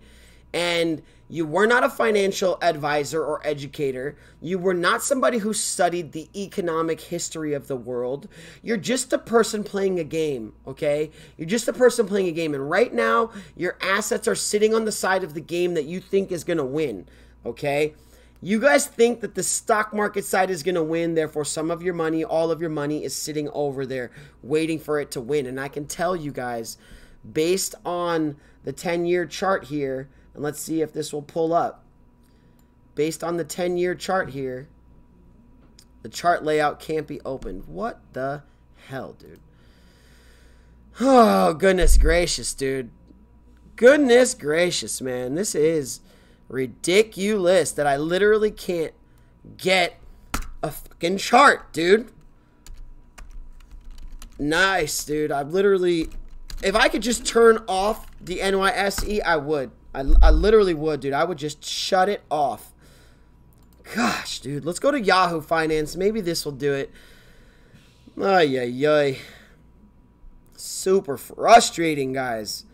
And you were not a financial advisor or educator. You were not somebody who studied the economic history of the world. You're just a person playing a game, okay? You're just a person playing a game. And right now, your assets are sitting on the side of the game that you think is going to win, okay? You guys think that the stock market side is going to win. Therefore, some of your money, all of your money is sitting over there waiting for it to win. And I can tell you guys, based on the 10-year chart here, and let's see if this will pull up. Based on the 10-year chart here, the chart layout can't be opened. What the hell, dude? Oh, goodness gracious, dude. Goodness gracious, man. This is ridiculous that I literally can't get a fucking chart, dude. Nice, dude. I literally... If I could just turn off the NYSE, I would. I literally would, dude. I would just shut it off. Gosh, dude. Let's go to Yahoo Finance. Maybe this will do it. Ay, ay, ay. Super frustrating, guys.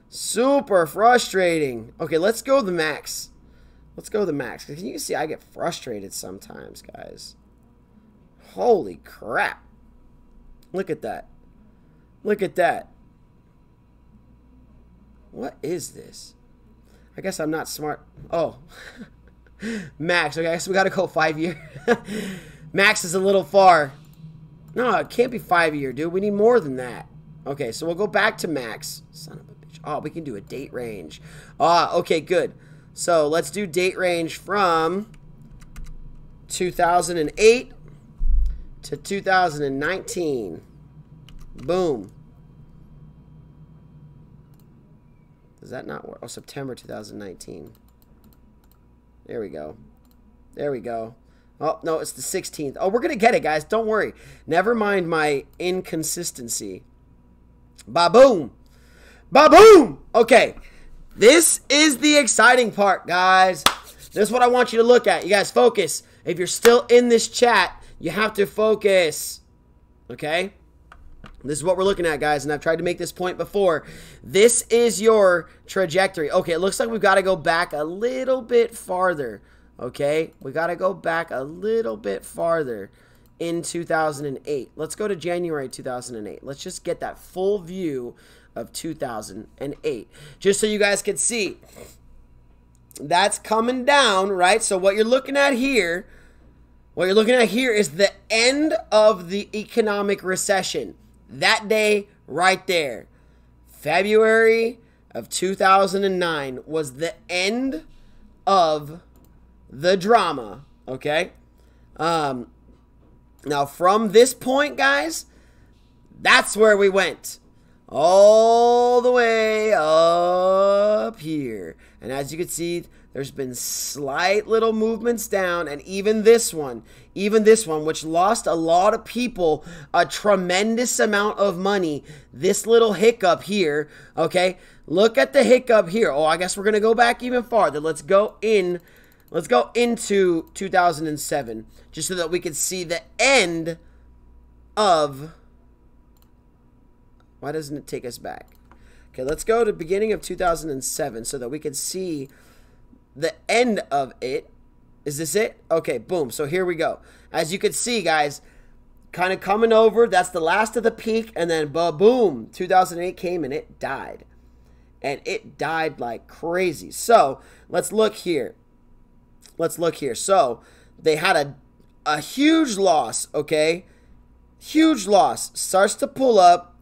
Super frustrating. Okay, let's go the max. Let's go the max. Because you can see I get frustrated sometimes, guys. Holy crap. Look at that. Look at that. What is this? I guess I'm not smart. Oh. Max. Okay, I guess we got to go 5 year. Max is a little far. No, it can't be 5 year, dude. We need more than that. Okay, so we'll go back to max. Son of a bitch. Oh, we can do a date range. Okay, good. So let's do date range from 2008 to 2019. Boom. Does that not work? Oh, September 2019. There we go. There we go. Oh, no, it's the 16th. Oh, we're going to get it, guys. Don't worry. Never mind my inconsistency. Ba-boom. Ba-boom. Okay. This is the exciting part, guys. This is what I want you to look at. You guys, focus. If you're still in this chat, you have to focus. Okay? This is what we're looking at, guys, and I've tried to make this point before. This is your trajectory. Okay, it looks like we've got to go back a little bit farther, okay? We got to go back a little bit farther in 2008. Let's go to January 2008. Let's just get that full view of 2008, just so you guys can see. That's coming down, right? So what you're looking at here, is the end of the economic recession. That day right there, February of 2009 was the end of the drama, okay? Now, from this point, guys, that's where we went. All the way up here. And as you can see, there's been slight little movements down. And even this one, which lost a lot of people a tremendous amount of money, this little hiccup here, okay? Look at the hiccup here. Oh, I guess we're going to go back even farther. Let's go into 2007, just so that we can see the end of... Why doesn't it take us back? Okay, let's go to the beginning of 2007 so that we can see the end of it. Is this it? Okay, boom. So here we go. As you can see, guys, kind of coming over. That's the last of the peak. And then, boom, 2008 came and it died. And it died like crazy. So let's look here. So they had a huge loss, okay? Huge loss. Starts to pull up.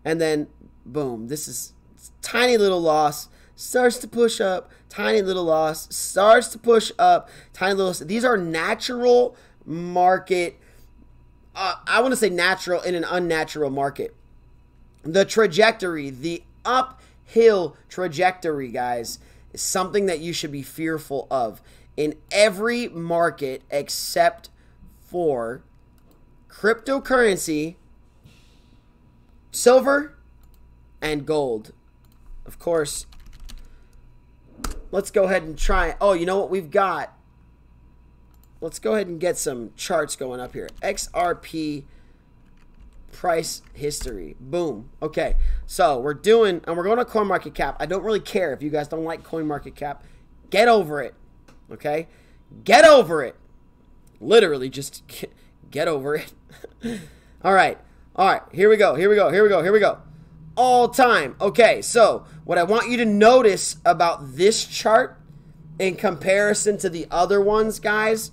And then, boom, this is tiny little loss, starts to push up, tiny little loss, starts to push up, tiny little. These are natural market. I want to say natural in an unnatural market. The trajectory, the uphill trajectory, guys, is something that you should be fearful of in every market except for cryptocurrency, silver, and gold. Of course, let's go ahead and try. Oh, you know what we've got? Let's go ahead and get some charts going up here. XRP price history. Boom. Okay, so we're going to CoinMarketCap. I don't really care if you guys don't like CoinMarketCap. Get over it. Okay? Get over it. Literally, just get over it. All right. All right, here we go. All time. Okay, so what I want you to notice about this chart in comparison to the other ones, guys,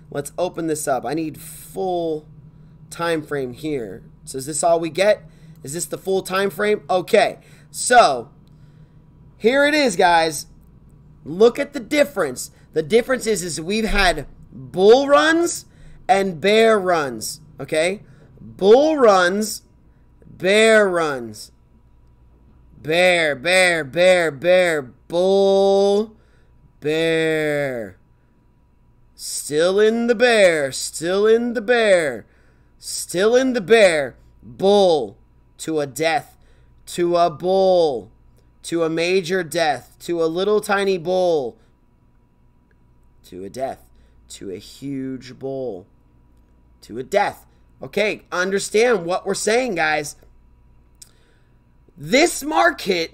let's open this up. I need full time frame here. So is this all we get? Is this the full time frame? Okay, so here it is, guys. Look at the difference. The difference is we've had bull runs and bear runs, okay? Bull runs, bear runs. Bear, bull, bear. Still in the bear, bull, to a death, to a bull, to a major death, to a little tiny bull, to a death, to a huge bull, to a death. Okay, understand what we're saying, guys. This market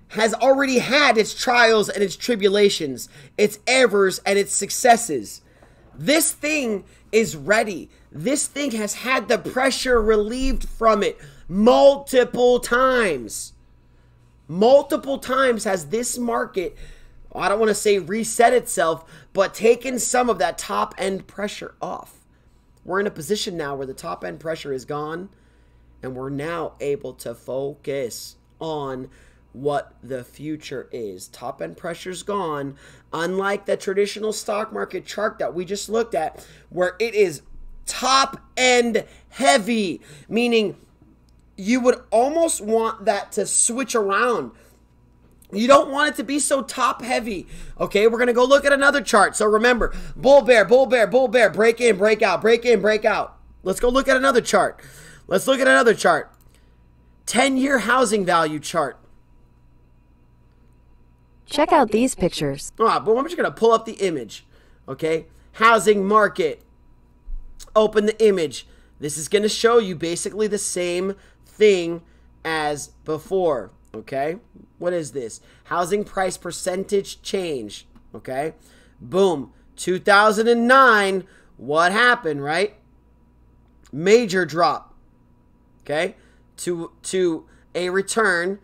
has already had its trials and its tribulations, its errors and its successes. This thing is ready. This thing has had the pressure relieved from it multiple times. Multiple times has this market, I don't want to say reset itself, but taken some of that top end pressure off. We're in a position now where the top end pressure is gone, and we're now able to focus on what the future is. Top end pressure's gone, unlike the traditional stock market chart that we just looked at, where it is top end heavy, meaning you would almost want that to switch around. You don't want it to be so top heavy. Okay, we're going to go look at another chart. So remember, bull, bear, break in, break out, break in, break out. Let's go look at another chart. 10-year housing value chart. Check out these pictures. But I'm just going to pull up the image. Okay, housing market. Open the image. This is going to show you basically the same thing as before. Okay, what is this? Housing price percentage change. Okay, boom. 2009, what happened, right? Major drop. Okay, to a return,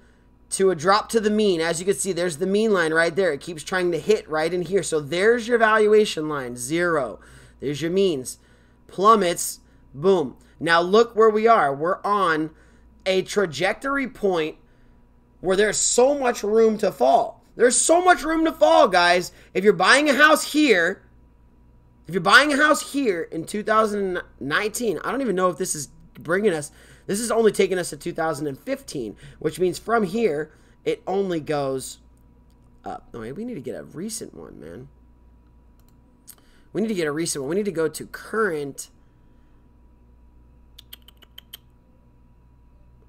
to a drop to the mean. As you can see, there's the mean line right there. It keeps trying to hit right in here. So there's your valuation line, 0. There's your means. Plummets, boom. Now look where we are. We're on a trajectory point where there's so much room to fall. There's so much room to fall, guys. If you're buying a house here, in 2019, I don't even know if this is bringing us, this is only taking us to 2015, which means from here, it only goes up. No, wait, we need to get a recent one, man. We need to get a recent one. We need to go to current.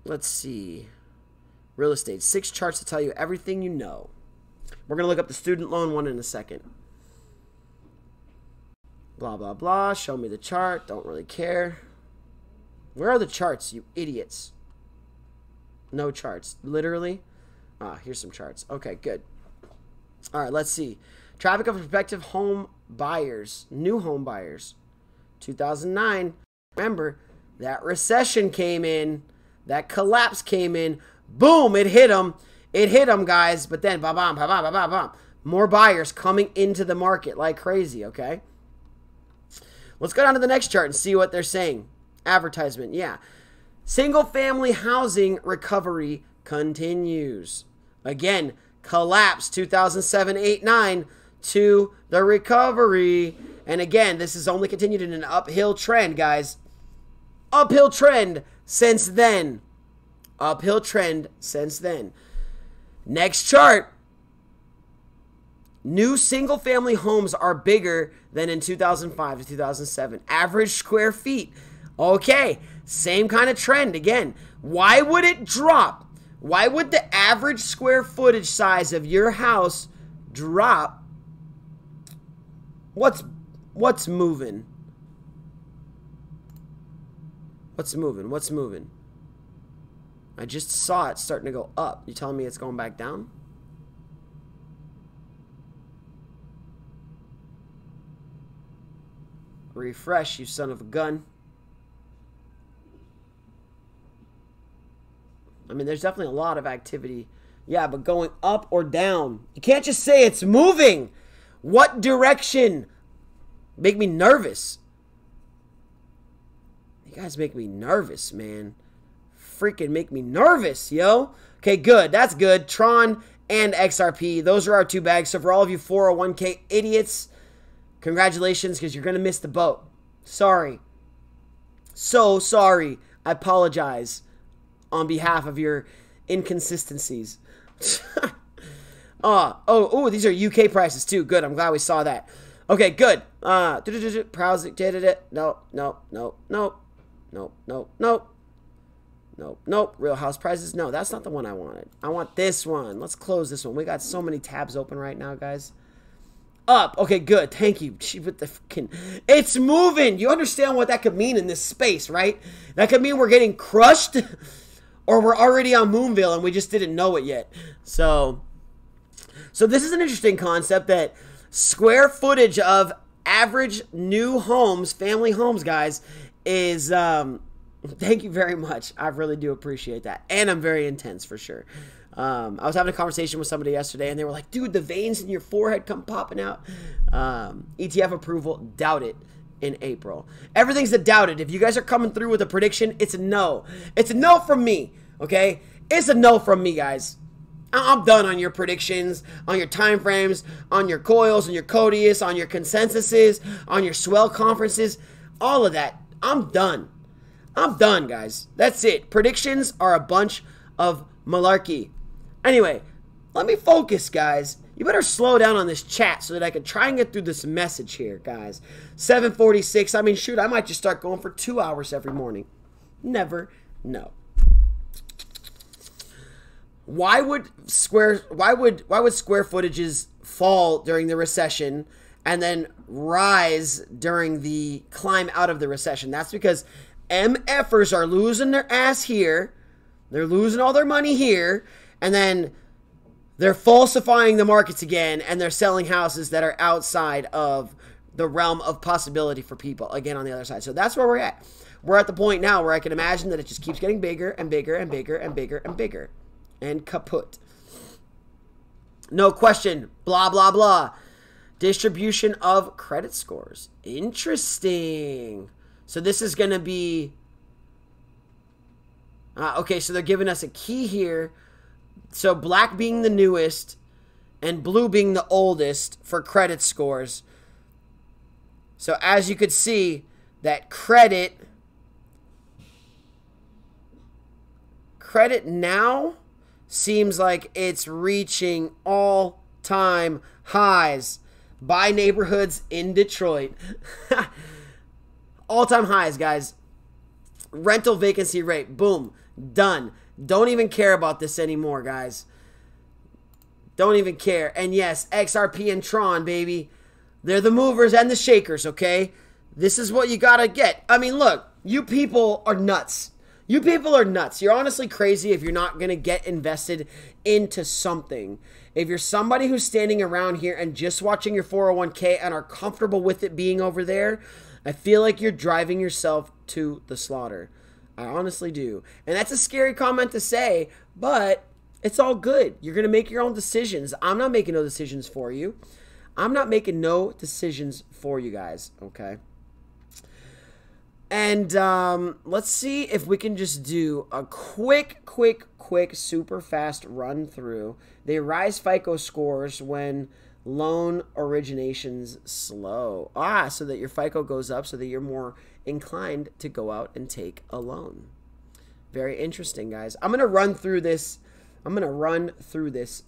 Let's see. Real estate. 6 charts to tell you everything you know. We're going to look up the student loan one in a second. Blah, blah, blah. Show me the chart. Don't really care. Where are the charts, you idiots? No charts. Literally. Here's some charts. Okay, good. All right, let's see. Traffic of prospective home buyers. New home buyers. 2009. Remember, that recession came in. That collapse came in. Boom, it hit them. It hit them, guys. But then, ba-bam, ba-bam, ba-bam, ba-bam. More buyers coming into the market like crazy, okay? Let's go down to the next chart and see what they're saying. Advertisement, yeah. Single-family housing recovery continues. Again, collapse 2007, 8, 9 to the recovery. And again, this has only continued in an uphill trend, guys. Uphill trend since then. Uphill trend since then. Next chart. New single-family homes are bigger than in 2005 to 2007. Average square feet. Okay, same kind of trend again. Why would it drop? Why would the average square footage size of your house drop? What's moving? What's moving? What's moving? I just saw it starting to go up. You telling me it's going back down? Refresh, you son of a gun. I mean, there's definitely a lot of activity. Yeah, but going up or down. You can't just say it's moving. What direction? Make me nervous. You guys make me nervous, man. Freaking make me nervous, yo. Okay, good. That's good. Tron and XRP. Those are our 2 bags. So for all of you 401k idiots, congratulations, because you're going to miss the boat. Sorry. So sorry. I apologize on behalf of your inconsistencies. Oh, these are UK prices too. Good. I'm glad we saw that. Okay, good. Browsing. Nope. Real house prices. No, that's not the one I wanted. I want this one. Let's close this one. We got so many tabs open right now, guys. Up. Okay, good. Thank you. With the fucking, it's moving. You understand what that could mean in this space, right? That could mean we're getting crushed, or we're already on Moonville and we just didn't know it yet. So this is an interesting concept, that square footage of average new homes, family homes, guys, is thank you very much. I really do appreciate that. And I'm very intense for sure. I was having a conversation with somebody yesterday and they were like, dude, the veins in your forehead come popping out. ETF approval, doubt it in April. Everything's a doubt it. If you guys are coming through with a prediction, it's a no. It's a no from me, okay? It's a no from me, guys. I'm done on your predictions, on your time frames, on your coils, on your Codius, on your consensuses, on your swell conferences, all of that. I'm done. I'm done, guys. That's it. Predictions are a bunch of malarkey. Anyway, let me focus, guys. You better slow down on this chat so that I can try and get through this message here, guys. 7:46. I mean, shoot, I might just start going for 2 hours every morning. Never know. Why would square footages fall during the recession and then rise during the climb out of the recession? That's because MFers are losing their ass here. They're losing all their money here. And then they're falsifying the markets again. And they're selling houses that are outside of the realm of possibility for people. Again, on the other side. So that's where we're at. We're at the point now where I can imagine that it just keeps getting bigger and bigger and bigger and bigger and bigger. And kaput. No question. Blah, blah, blah. Distribution of credit scores. Interesting. So this is going to be... okay, so they're giving us a key here So black being the newest and blue being the oldest for credit scores. So as you could see, that credit now seems like it's reaching all-time highs. Buy neighborhoods in Detroit. All-time highs, guys. Rental vacancy rate, boom, done. Don't even care about this anymore, guys. Don't even care. And yes, XRP and Tron, baby. They're the movers and the shakers, okay? This is what you gotta get. I mean, look, you people are nuts. You people are nuts. You're honestly crazy if you're not gonna get invested into something. If you're somebody who's standing around here and just watching your 401k and are comfortable with it being over there, I feel like you're driving yourself to the slaughter. I honestly do. And that's a scary comment to say, but it's all good. You're going to make your own decisions. I'm not making no decisions for you. I'm not making no decisions for you guys, okay? And let's see if we can just do a quick, super fast run through. They rise FICO scores when loan originations slow. So that your FICO goes up so that you're more inclined to go out and take a loan. Very interesting, guys. I'm going to run through this.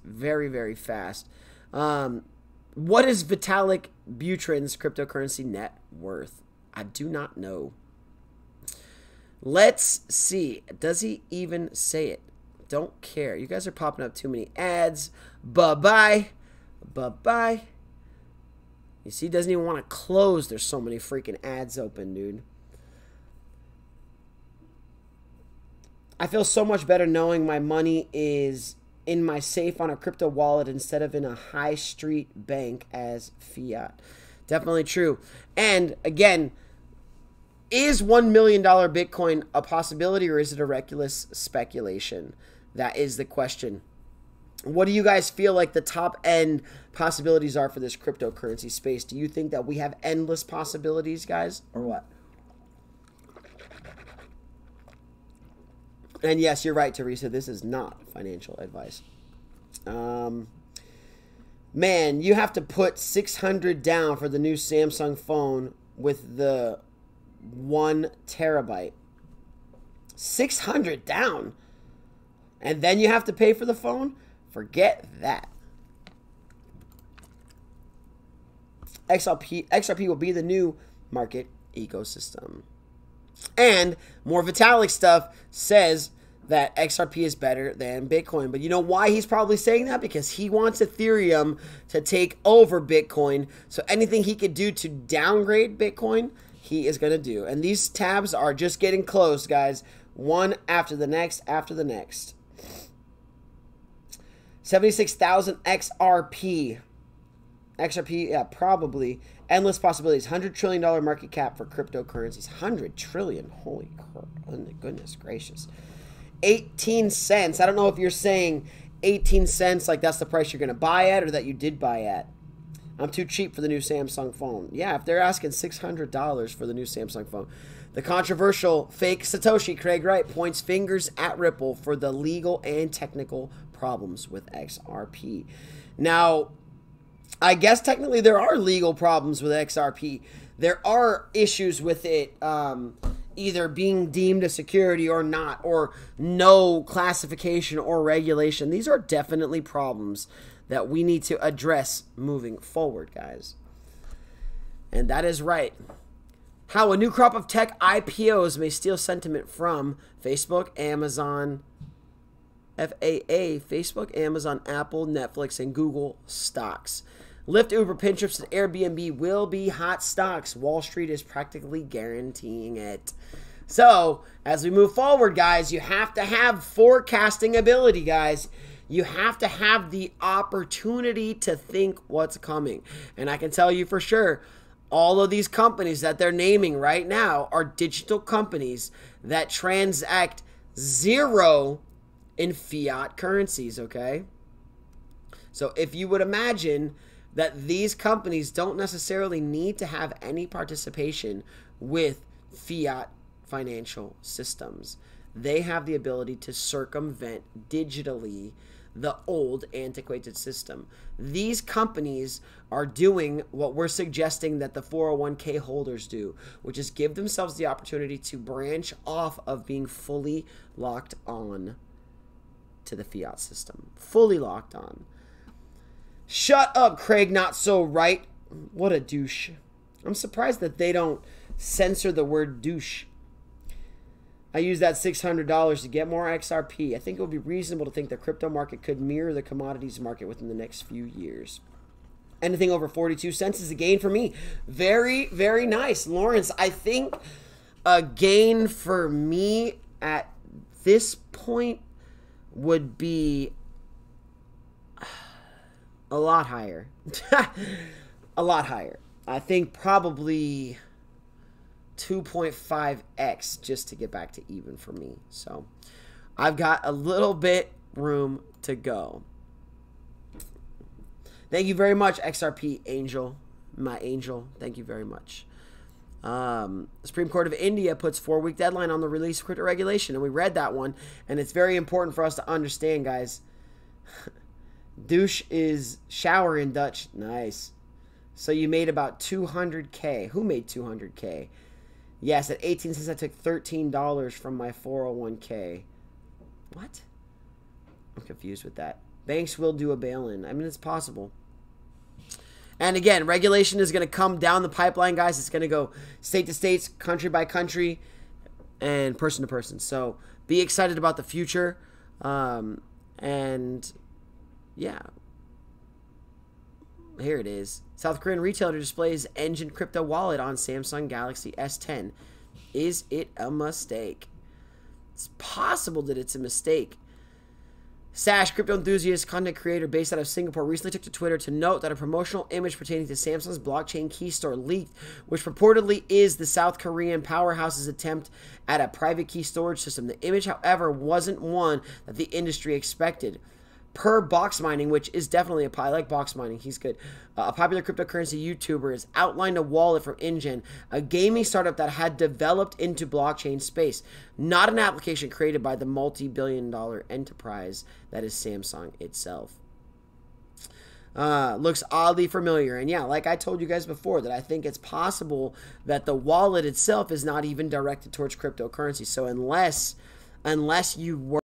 Very, very fast. What is Vitalik Butrin's cryptocurrency net worth? I do not know. Let's see. Does he even say it? Don't care. You guys are popping up too many ads. Bye-bye. Bye-bye. You see, he doesn't even want to close. There's so many freaking ads open, dude. I feel so much better knowing my money is in my safe on a crypto wallet instead of in a high street bank as fiat. Definitely true. And again, is $1 million Bitcoin a possibility or is it a reckless speculation? That is the question. What do you guys feel like the top end possibilities are for this cryptocurrency space? Do you think that we have endless possibilities, guys, or what? And yes, you're right, Teresa. This is not financial advice. Man, you have to put $600 down for the new Samsung phone with the 1 terabyte. $600 down. And then you have to pay for the phone? Forget that. XRP will be the new market ecosystem. And more Vitalik stuff says that XRP is better than Bitcoin. But you know why he's probably saying that? Because he wants Ethereum to take over Bitcoin. So anything he could do to downgrade Bitcoin, he is going to do. And these tabs are just getting closed, guys. One after the next after the next. 76,000 XRP. XRP, yeah, probably. Endless possibilities. $100 trillion market cap for cryptocurrencies. 100 trillion. Holy crap. Goodness gracious. 18 cents. I don't know if you're saying 18 cents like that's the price you're going to buy at or that you did buy at. I'm too cheap for the new Samsung phone. Yeah, if they're asking $600 for the new Samsung phone. The controversial fake Satoshi, Craig Wright, points fingers at Ripple for the legal and technical problems with XRP. Now, I guess technically there are legal problems with XRP. There are issues with it either being deemed a security or not, or no classification or regulation. These are definitely problems that we need to address moving forward, guys. And that is right. How a new crop of tech IPOs may steal sentiment from Facebook, Amazon, FAA, Facebook, Amazon, Apple, Netflix, and Google stocks. Lyft, Uber, Pinterest, and Airbnb will be hot stocks. Wall Street is practically guaranteeing it. So, as we move forward, guys, you have to have forecasting ability, guys. You have to have the opportunity to think what's coming. And I can tell you for sure, all of these companies that they're naming right now are digital companies that transact zero in fiat currencies, okay? So if you would imagine that these companies don't necessarily need to have any participation with fiat financial systems. They have the ability to circumvent digitally the old antiquated system. These companies are doing what we're suggesting that the 401k holders do, which is give themselves the opportunity to branch off of being fully locked on to the fiat system. Fully locked on. Shut up, Craig, not so right. What a douche. I'm surprised that they don't censor the word douche. I used that $600 to get more XRP. I think it would be reasonable to think the crypto market could mirror the commodities market within the next few years. Anything over 42 cents is a gain for me. Very, very nice. Lawrence, I think a gain for me at this point would be a lot higher. A lot higher. I think probably 2.5x just to get back to even for me. So I've got a little bit room to go. Thank you very much, XRP Angel, my angel. Thank you very much. The Supreme Court of India puts 4-week deadline on the release of crypto regulation, and we read that one, and it's very important for us to understand, guys. Douche is shower in Dutch. Nice. So you made about 200K. Who made 200K? Yes, at 18 cents, I took $13 from my 401k. What? I'm confused with that. Banks will do a bail-in. I mean, it's possible. And again, regulation is going to come down the pipeline, guys. It's going to go state to state, country by country, and person to person. So be excited about the future. And yeah. Here it is. South Korean retailer displays Engine crypto wallet on Samsung Galaxy S10. Is it a mistake? It's possible that it's a mistake. Sash, crypto enthusiast, content creator based out of Singapore, recently took to Twitter to note that a promotional image pertaining to Samsung's blockchain key store leaked, which purportedly is the South Korean powerhouse's attempt at a private key storage system. The image, however, wasn't one that the industry expected. Per Box Mining, which is definitely I like Box Mining, he's good. A popular cryptocurrency YouTuber has outlined a wallet from InGen, a gaming startup that had developed into blockchain space, not an application created by the multi-billion-dollar enterprise that is Samsung itself. Looks oddly familiar, and yeah, like I told you guys before, that I think it's possible that the wallet itself is not even directed towards cryptocurrency. So unless you work